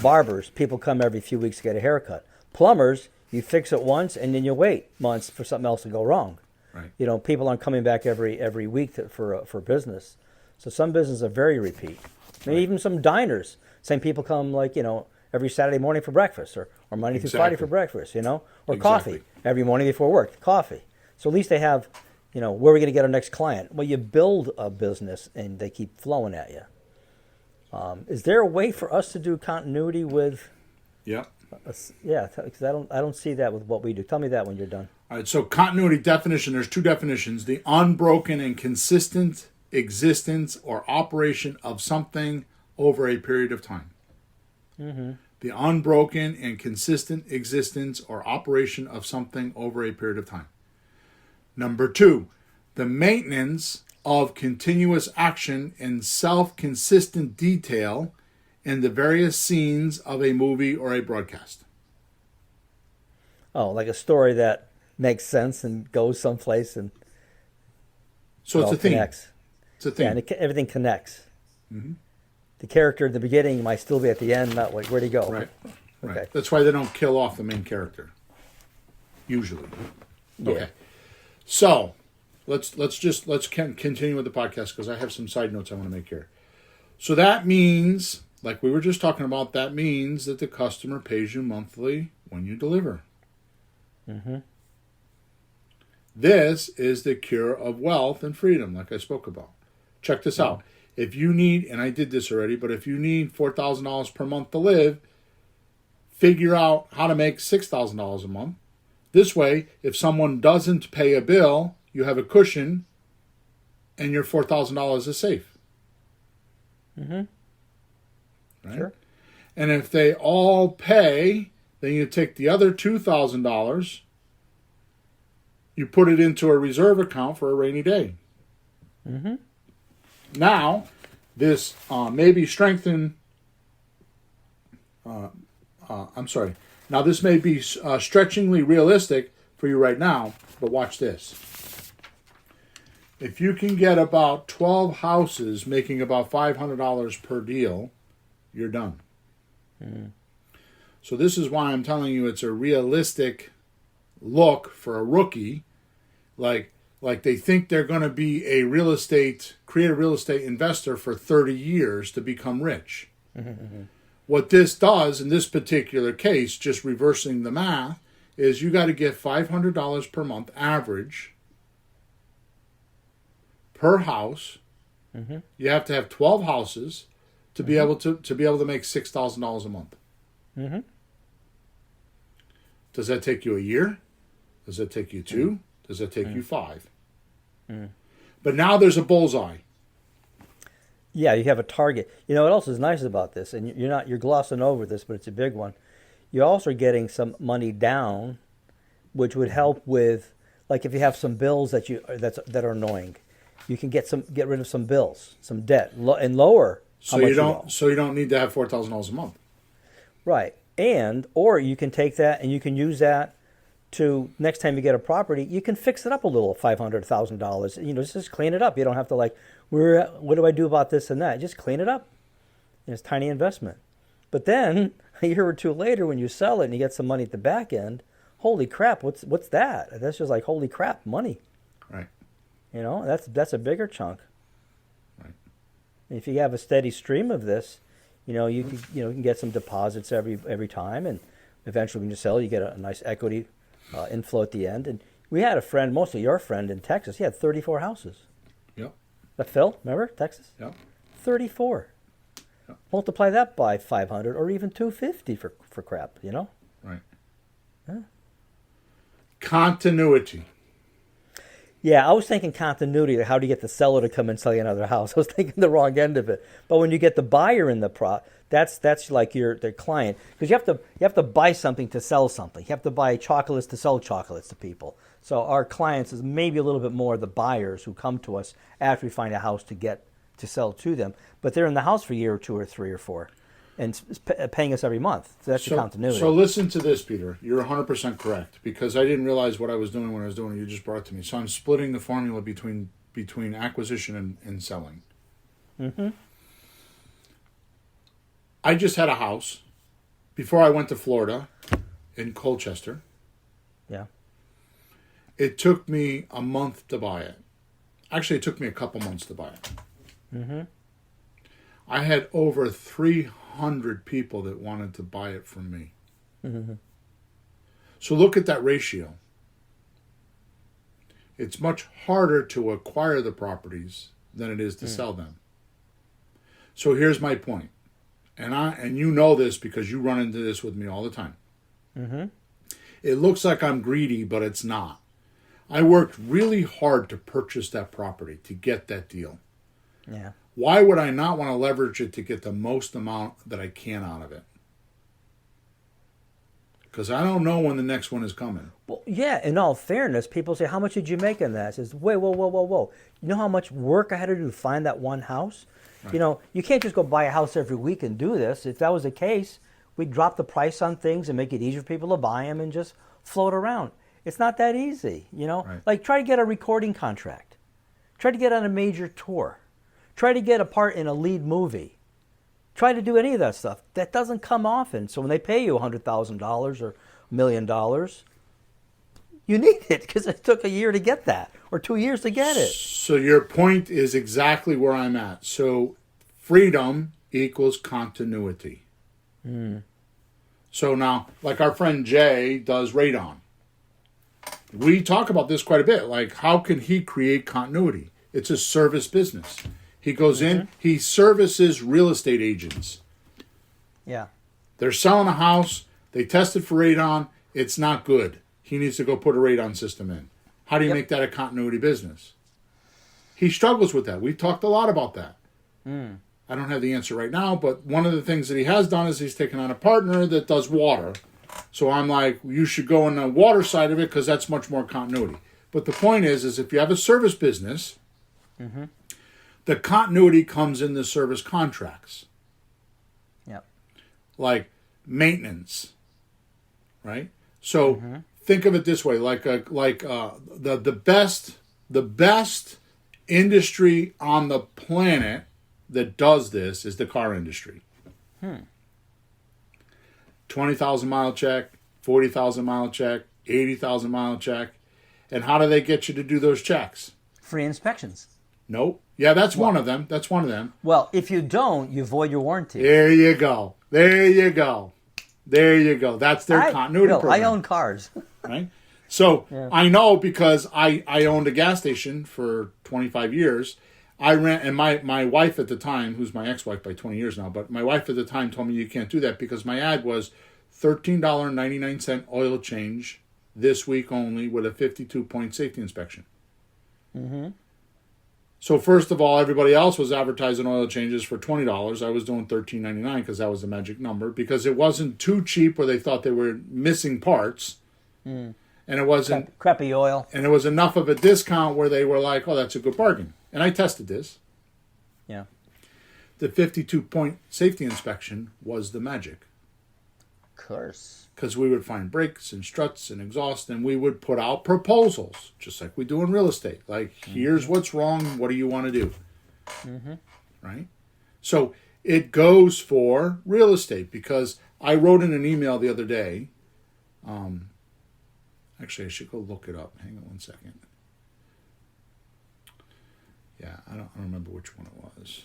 Barbers, people come every few weeks to get a haircut. Plumbers, You fix it once, and then you wait months for something else to go wrong. Right. You know, people aren't coming back every week for business. So some businesses are very repeat. Maybe even some diners. Same people come like, you know, every Saturday morning for breakfast or Monday through Friday for breakfast, you know, or coffee every morning before work, coffee. So at least they have, you know, where are we going to get our next client? Well, you build a business and they keep flowing at you. Is there a way for us to do continuity with? Yeah. Yeah, because I don't see that with what we do. Tell me that when you're done. All right, so continuity definition, there's two definitions. The unbroken and consistent existence or operation of something over a period of time. Mm-hmm. The unbroken and consistent existence or operation of something over a period of time. Number two, the maintenance of continuous action and self-consistent detail in the various scenes of a movie or a broadcast. Oh, like a story that makes sense and goes someplace and so it's a theme. Connects. It's a theme. Yeah, and everything connects. Mm-hmm. The character at the beginning might still be at the end. Not like, where'd he go? Right. Okay. Right. That's why they don't kill off the main character. Usually. Yeah. Okay. So let's continue with the podcast because I have some side notes I want to make here. So that means, like we were just talking about, that means that the customer pays you monthly when you deliver. Mm-hmm. This is the cure of wealth and freedom, like I spoke about. Check this out. If you need, and I did this already, but if you need $4,000 per month to live, figure out how to make $6,000 a month. This way, if someone doesn't pay a bill, you have a cushion and your $4,000 is safe. Mm-hmm. Right? Sure. And if they all pay, then you take the other $2,000, you put it into a reserve account for a rainy day. Mm-hmm. Now, this may be strengthened. Now, this may be stretchingly realistic for you right now, but watch this. If you can get about 12 houses making about $500 per deal, you're done. Mm. So this is why I'm telling you it's a realistic look for a rookie. Like they think they're going to be a creative real estate investor for 30 years to become rich. Mm-hmm. What this does in this particular case, just reversing the math, is you got to get $500 per month average per house. Mm-hmm. You have to have 12 houses to be able to make $6,000 a month. Mm-hmm. Does that take you a year? Does that take you 2? Does that take you 5? But now there's a bullseye. Yeah, you have a target. You know what else is nice about this, and you're glossing over this, but it's a big one. You're also getting some money down, which would help with, like, if you have some bills that are annoying, you can get rid of some bills, some debt, and lower. So you don't need to have $4,000 a month. Right, or you can take that and you can use that to, next time you get a property, you can fix it up a little, $500,000. You know, just clean it up. You don't have to what do I do about this and that? Just clean it up. It's a tiny investment. But then a year or two later, when you sell it and you get some money at the back end, holy crap, what's that? That's just like, holy crap, money. Right. You know, that's a bigger chunk. Right. And if you have a steady stream of this, you know, you can get some deposits every time, and eventually when you sell, you get a nice equity inflow at the end. And we had a friend, mostly your friend in Texas. He had 34 houses. Yep. That Phil, remember Texas? Yep. 34. Yep. Multiply that by 500 or even 250 for crap, you know? Right. Yeah. Continuity. Yeah, I was thinking continuity. How do you get the seller to come and sell you another house? I was thinking the wrong end of it. But when you get the buyer in the that's like their client, because you have to buy something to sell something. You have to buy chocolates to sell chocolates to people. So our clients is maybe a little bit more the buyers who come to us after we find a house to sell to them. But they're in the house for a year or 2 or 3 or 4, and paying us every month. So that's your continuity. So listen to this, Peter. You're 100% correct, because I didn't realize what I was doing when I was doing it. You just brought it to me. So I'm splitting the formula between acquisition and selling. Mm-hmm. I just had a house before I went to Florida in Colchester. Yeah. It took me a month to buy it. Actually, it took me a couple months to buy it. Mm-hmm. I had over 300 people that wanted to buy it from me. Mm-hmm. So look at that ratio. It's much harder to acquire the properties than it is to sell them. So here's my point. And you know this because you run into this with me all the time. Mm-hmm. It looks like I'm greedy, but it's not. I worked really hard to purchase that property, to get that deal. Yeah. Why would I not want to leverage it to get the most amount that I can out of it? Because I don't know when the next one is coming. Well, yeah, in all fairness, people say, how much did you make on that? I says, wait, whoa. You know how much work I had to do to find that one house? Right. You know, you can't just go buy a house every week and do this. If that was the case, we'd drop the price on things and make it easier for people to buy them and just float around. It's not that easy, you know? Right. Like, try to get a recording contract. Try to get on a major tour. Try to get a part in a lead movie. Try to do any of that stuff. That doesn't come often. So when they pay you $100,000 or $1 million, you need it because it took a year to get that or 2 years to get it. So your point is exactly where I'm at. So freedom equals continuity. So now, like our friend Jay does radon. We talk about this quite a bit. Like, how can he create continuity? It's a service business. He goes in, he services real estate agents. Yeah. They're selling a house, they tested for radon, it's not good. He needs to go put a radon system in. How do you make that a continuity business? He struggles with that. We talked a lot about that. I don't have the answer right now, but one of the things that he has done is he's taken on a partner that does water. So I'm like, you should go on the water side of it because that's much more continuity. But the point is if you have a service business, the continuity comes in the service contracts. Yep. Like maintenance, right? So think of it this way: the best industry on the planet that does this is the car industry. 20,000 mile check, 40,000 mile check, 80,000 mile check, and how do they get you to do those checks? Free inspections. Nope. Yeah, that's one of them. That's one of them. Well, if you don't, you void your warranty. There you go. That's their continuity program. I own cars. Right? So I know because I owned a gas station for 25 years. I ran, and my wife at the time, who's my ex-wife by 20 years now, but my wife at the time told me you can't do that because my ad was $13.99 oil change this week only with a 52-point safety inspection. So first of all, everybody else was advertising oil changes for $20. I was doing $13.99 because that was the magic number because it wasn't too cheap where they thought they were missing parts. And it wasn't crappy oil. And it was enough of a discount where they were like, oh, that's a good bargain. And I tested this. Yeah. The 52-point safety inspection was the magic. Of course. Because we would find brakes and struts and exhaust, and we would put out proposals, just like we do in real estate. Like, here's what's wrong. What do you want to do? Right? So it goes for real estate because I wrote in an email the other day. Actually, I should go look it up. Hang on one second. Yeah, I don't remember which one it was.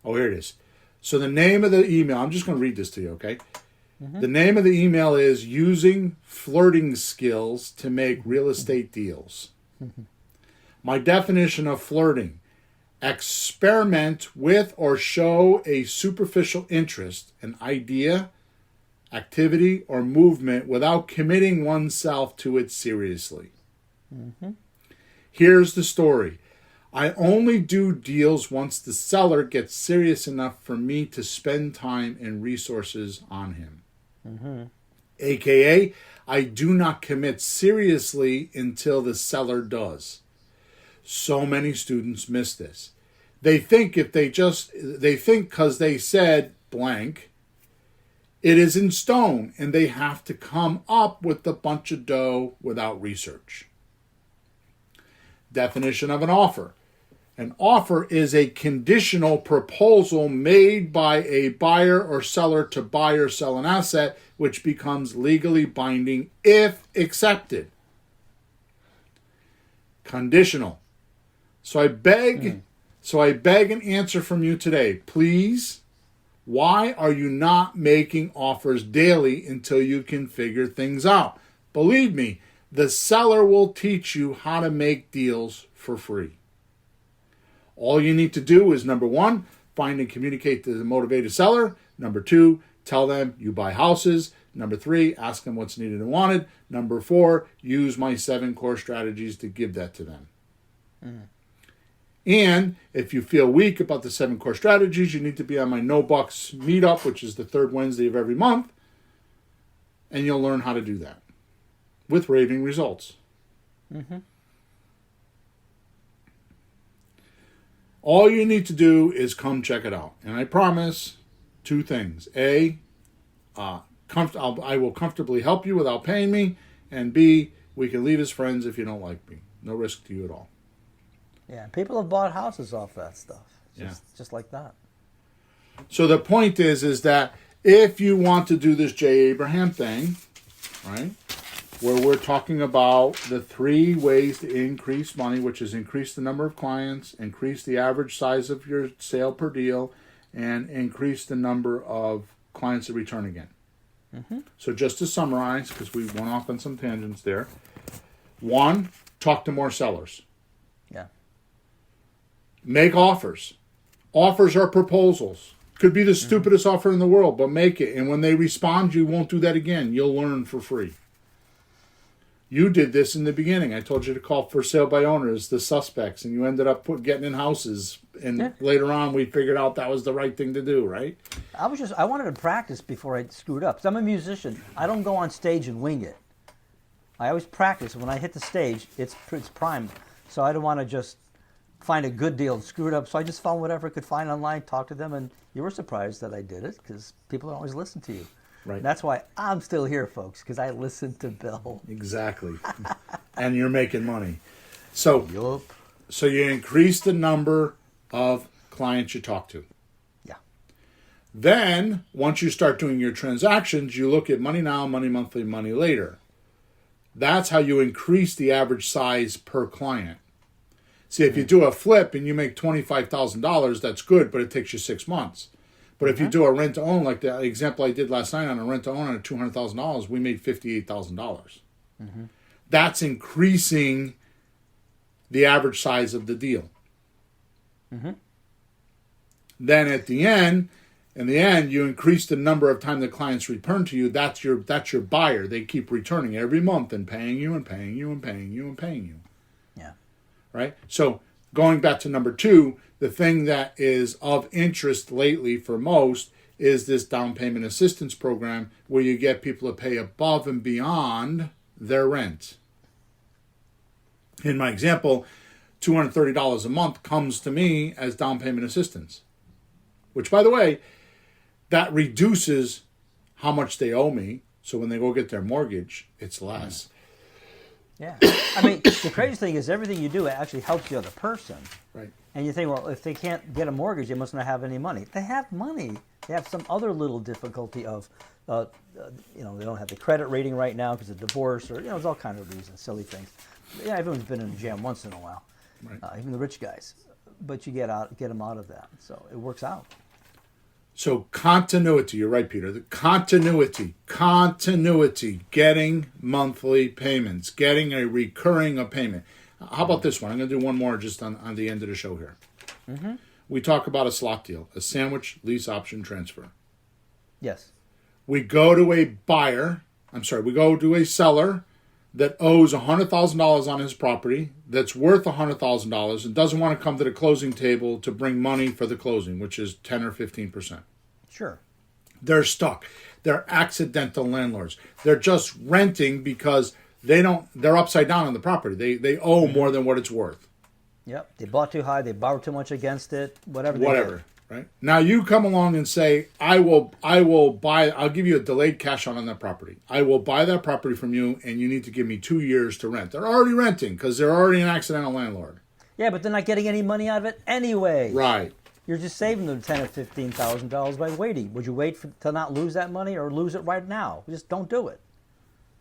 Oh, here it is. So the name of the email, I'm just going to read this to you, okay? The name of the email is Using Flirting Skills to Make Real Estate Deals. My definition of flirting: experiment with or show a superficial interest, an idea, activity, or movement without committing oneself to it seriously. Here's the story. I only do deals once the seller gets serious enough for me to spend time and resources on him. AKA, I do not commit seriously until the seller does. So many students miss this. They think because they said blank, it is in stone and they have to come up with a bunch of dough without research. Definition of an offer: An offer is a conditional proposal made by a buyer or seller to buy or sell an asset, which becomes legally binding if accepted. Conditional. So I beg an answer from you today. Please, why are you not making offers daily until you can figure things out? Believe me, the seller will teach you how to make deals for free. All you need to do is, number one, find and communicate to the motivated seller. Number two, tell them you buy houses. Number three, ask them what's needed and wanted. Number four, use my 7 core strategies to give that to them. And if you feel weak about the 7 core strategies, you need to be on my No Bucks meetup, which is the third Wednesday of every month. And you'll learn how to do that with raving results. All you need to do is come check it out. And I promise 2 things. A, I will comfortably help you without paying me. And B, we can leave as friends if you don't like me. No risk to you at all. Yeah, people have bought houses off that stuff. Just like that. So the point is that if you want to do this J. Abraham thing, right, where we're talking about the 3 ways to increase money, which is increase the number of clients, increase the average size of your sale per deal, and increase the number of clients that return again. So just to summarize, because we went off on some tangents there. 1, talk to more sellers. Yeah. Make offers. Offers are proposals. Could be the stupidest offer in the world, but make it. And when they respond, you won't do that again. You'll learn for free. You did this in the beginning. I told you to call for sale by owners, the suspects, and you ended up getting in houses. And later on, we figured out that was the right thing to do, right? I wanted to practice before I screwed up. 'Cause I'm a musician. I don't go on stage and wing it. I always practice. When I hit the stage, it's primed. So I don't want to just find a good deal and screw it up. So I just found whatever I could find online, talk to them, and you were surprised that I did it because people don't always listen to you. Right. That's why I'm still here, folks, because I listened to Bill. Exactly. And you're making money. So, Yup. so you increase the number of clients you talk to. Yeah. Then, once you start doing your transactions, you look at money now, money monthly, money later. That's how you increase the average size per client. See, if you do a flip and you make $25,000, that's good, but it takes you 6 months. But if you do a rent-to-own, like the example I did last night on a rent-to-own at $200,000, we made $58,000. That's increasing the average size of the deal. Then at the end, in the end, you increase the number of time the clients return to you. That's your buyer. They keep returning every month and paying you and paying you and paying you and paying you. Yeah. Right? So going back to number 2, the thing that is of interest lately for most is this down payment assistance program where you get people to pay above and beyond their rent. In my example, $230 a month comes to me as down payment assistance, which, by the way, that reduces how much they owe me. So when they go get their mortgage, it's less. Yeah. I mean, the crazy thing is everything you do actually helps the other person. Right. And you think, well, if they can't get a mortgage, they must not have any money. They have money. They have some other little difficulty of, they don't have the credit rating right now because of divorce or, there's all kinds of reasons, silly things. Yeah, everyone's been in a jam once in a while, Right. even the rich guys. But you get them out of that. So it works out. So continuity, you're right, Peter. The continuity, getting monthly payments, getting a recurring payment. How about this one? I'm going to do one more just on the end of the show here. We talk about a slot deal, a sandwich lease option transfer. Yes. We go to a seller that owes $100,000 on his property, that's worth $100,000, and doesn't want to come to the closing table to bring money for the closing, which is 10 or 15%. Sure. They're stuck. They're accidental landlords. They're just renting because they're upside down on the property. They owe more than what it's worth. Yep. They bought too high, they borrowed too much against it, whatever. Right? Now you come along and say, I'll give you a delayed cash out on that property. I will buy that property from you and you need to give me 2 years to rent. They're already renting because they're already an accidental landlord. Yeah, but they're not getting any money out of it anyway. Right. You're just saving them $10,000 or $15,000 by waiting. Would you wait to not lose that money or lose it right now? Just don't do it.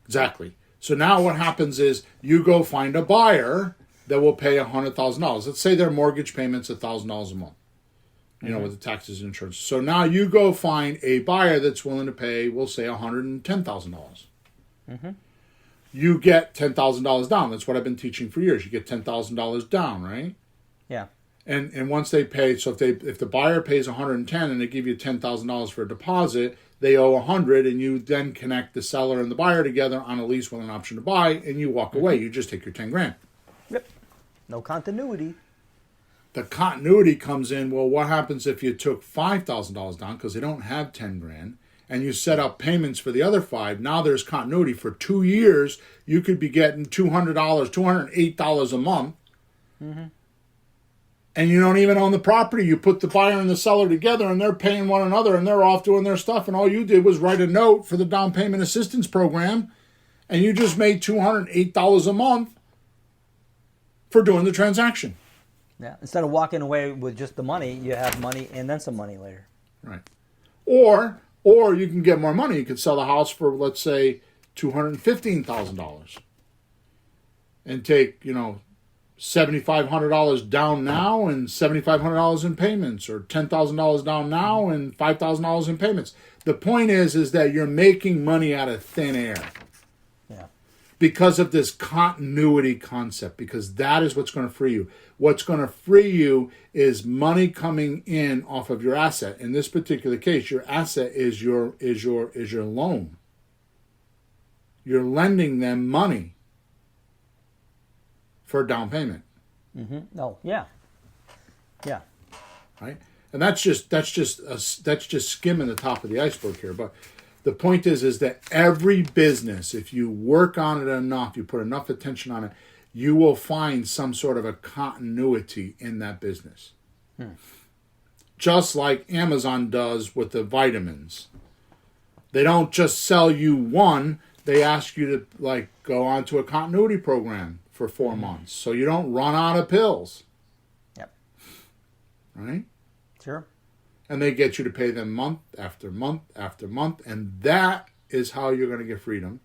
Exactly. So now what happens is you go find a buyer that will pay $100,000. Let's say their mortgage payment's $1,000 a month. You know, with the taxes and insurance. So now you go find a buyer that's willing to pay, we'll say, $110,000. You get $10,000 down. That's what I've been teaching for years. You get $10,000 down, right? Yeah. And once they pay, so if the buyer pays $110 and they give you $10,000 for a deposit, they owe $100, and you then connect the seller and the buyer together on a lease with an option to buy, and you walk away. You just take your $10,000. Yep. No continuity. The continuity comes in. Well, what happens if you took $5,000 down because they don't have $10,000, and you set up payments for the other $5,000? Now there's continuity for 2 years. You could be getting $200, $208 a month. And you don't even own the property. You put the buyer and the seller together, and they're paying one another, and they're off doing their stuff. And all you did was write a note for the down payment assistance program, and you just made $208 a month for doing the transaction. Yeah. Instead of walking away with just the money, you have money and then some money later. Right. Or you can get more money. You could sell the house for, let's say, $215,000, and take, $7,500 down now and $7,500 in payments, or $10,000 down now and $5,000 in payments. The point is that you're making money out of thin air. Yeah. Because of this continuity concept, because that is what's going to free you. What's going to free you is money coming in off of your asset. In this particular case, your asset is your loan. You're lending them money for a down payment. Oh, yeah. Yeah. Right? And that's just skimming the top of the iceberg here. But the point is that every business, if you work on it enough, you put enough attention on it, you will find some sort of a continuity in that business. Just like Amazon does with the vitamins. They don't just sell you one, they ask you to go onto a continuity program for 4 months, so you don't run out of pills. Yep. Right? Sure. And they get you to pay them month after month after month, and that is how you're going to get freedom.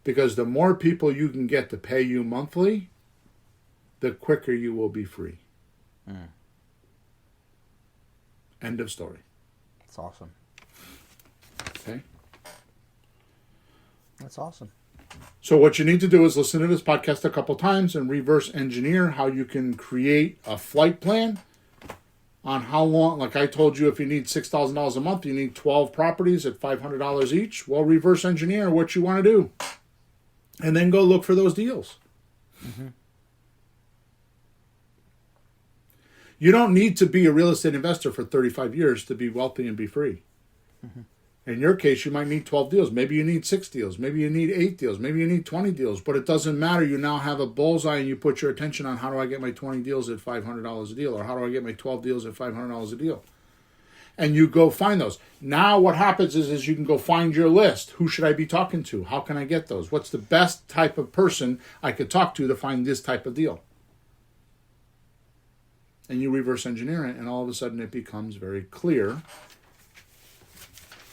Because the more people you can get to pay you monthly, the quicker you will be free. End of story. That's awesome. Okay? That's awesome. So what you need to do is listen to this podcast a couple times and reverse engineer how you can create a flight plan on how long. Like I told you, if you need $6,000 a month, you need 12 properties at $500 each. Well, reverse engineer what you want to do. And then go look for those deals. You don't need to be a real estate investor for 35 years to be wealthy and be free. In your case, you might need 12 deals. Maybe you need 6 deals. Maybe you need 8 deals. Maybe you need 20 deals. But it doesn't matter. You now have a bullseye, and you put your attention on, how do I get my 20 deals at $500 a deal? Or how do I get my 12 deals at $500 a deal? And you go find those. Now what happens is you can go find your list. Who should I be talking to? How can I get those? What's the best type of person I could talk to find this type of deal? And you reverse engineer it, and all of a sudden it becomes very clear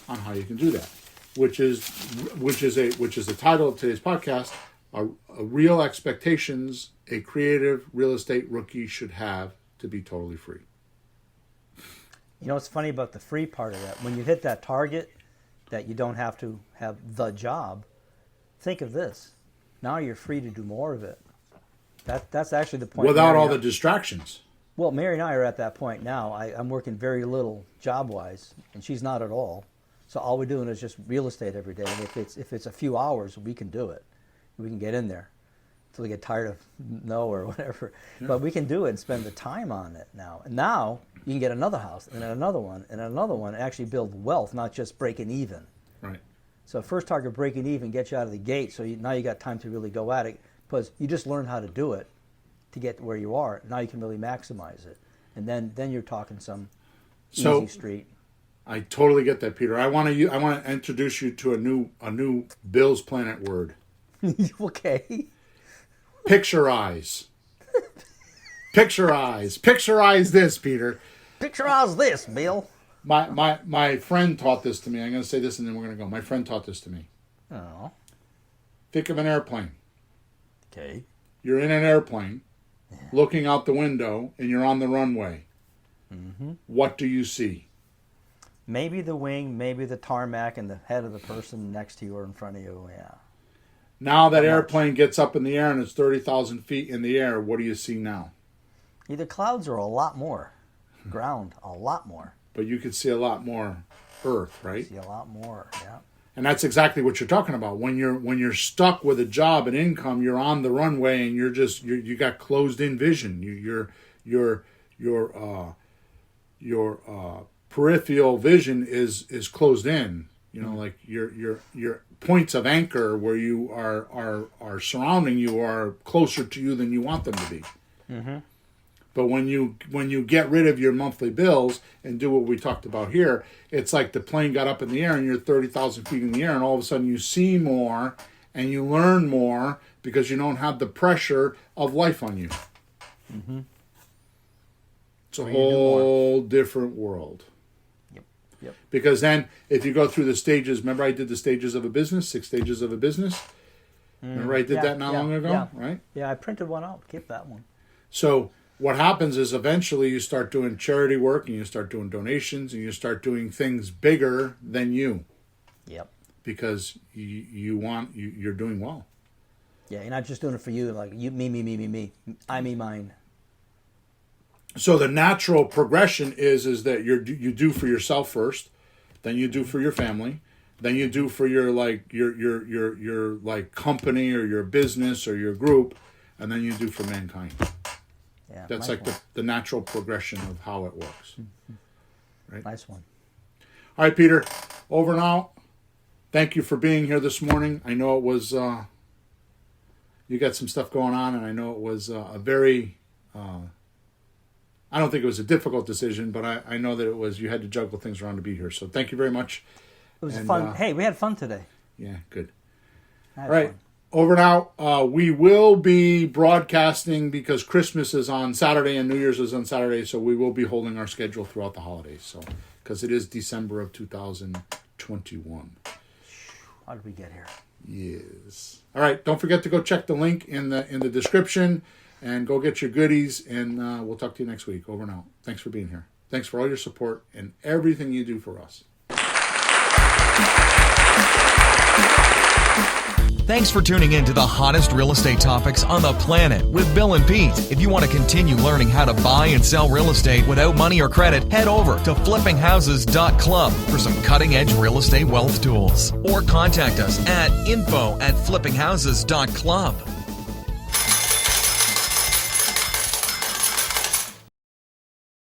on how you can do that, which is the title of today's podcast: a real expectations a creative real estate rookie should have to be totally free. You know what's funny about the free part of that? When you hit that target that you don't have to have the job, think of this. Now you're free to do more of it. That's actually the point. Without all the distractions. Well, Mary and I are at that point now. I'm working very little job-wise, and she's not at all. So all we're doing is just real estate every day. And if it's a few hours, we can do it. We can get in there until we get tired of no or whatever. Yeah. But we can do it and spend the time on it now. And now you can get another house and then another one and another one and actually build wealth, not just breaking even. Right. So first target, breaking even, get you out of the gate. So now you got time to really go at it, because you just learned how to do it to get to where you are. Now you can really maximize it. And then you're talking some easy street. I totally get that, Peter. I want to introduce you to a new Bill's Planet word. Okay. Picturize. Picturize this, Peter. Picturize this, Bill. My friend taught this to me. I'm going to say this and then we're going to go. My friend taught this to me. Oh. Think of an airplane. Okay. You're in an airplane, looking out the window, and you're on the runway. Mm-hmm. What do you see? Maybe the wing, maybe the tarmac, and the head of the person next to you or in front of you. Yeah. Now that airplane gets up in the air and it's 30,000 feet in the air, what do you see now? Either clouds or a lot more. Ground, a lot more. But you could see a lot more earth, right? See a lot more, yeah. And that's exactly what you're talking about. When you're stuck with a job and income, you're on the runway and you got closed in vision. Your peripheral vision is closed in. You know, like your points of anchor where you are surrounding you are closer to you than you want them to be. Mm-hmm. But when you get rid of your monthly bills and do what we talked about here, it's like the plane got up in the air and you're 30,000 feet in the air, and all of a sudden you see more and you learn more because you don't have the pressure of life on you. Mm-hmm. It's a whole different world. Yep. Because then if you go through the stages, remember I did the stages of a business, 6 stages of a business? Remember I did that not long ago, right? Yeah, I printed one out. Keep that one. So what happens is eventually you start doing charity work and you start doing donations and you start doing things bigger than you. Yep. Because you're doing well. Yeah, you're not just doing it for you, like you, me. I, me, mine. So the natural progression is that you do for yourself first, then you do for your family, then you do for your like company or your business or your group, and then you do for mankind. Yeah, that's nice like the natural progression of how it works. Right? Nice one. All right, Peter, over and out. Thank you for being here this morning. I know it was, you got some stuff going on, and I know it was a very, I don't think it was a difficult decision, but I know that it was, you had to juggle things around to be here. So thank you very much. It was fun. Hey, we had fun today. Yeah, good. All right. Fun. Over and out. We will be broadcasting because Christmas is on Saturday and New Year's is on Saturday, so we will be holding our schedule throughout the holidays. So, because it is December of 2021. How did we get here? Yes. All right. Don't forget to go check the link in the description and go get your goodies. And we'll talk to you next week. Over and out. Thanks for being here. Thanks for all your support and everything you do for us. Thanks for tuning in to the hottest real estate topics on the planet with Bill and Pete. If you want to continue learning how to buy and sell real estate without money or credit, head over to flippinghouses.club for some cutting-edge real estate wealth tools. Or contact us at info@flippinghouses.club.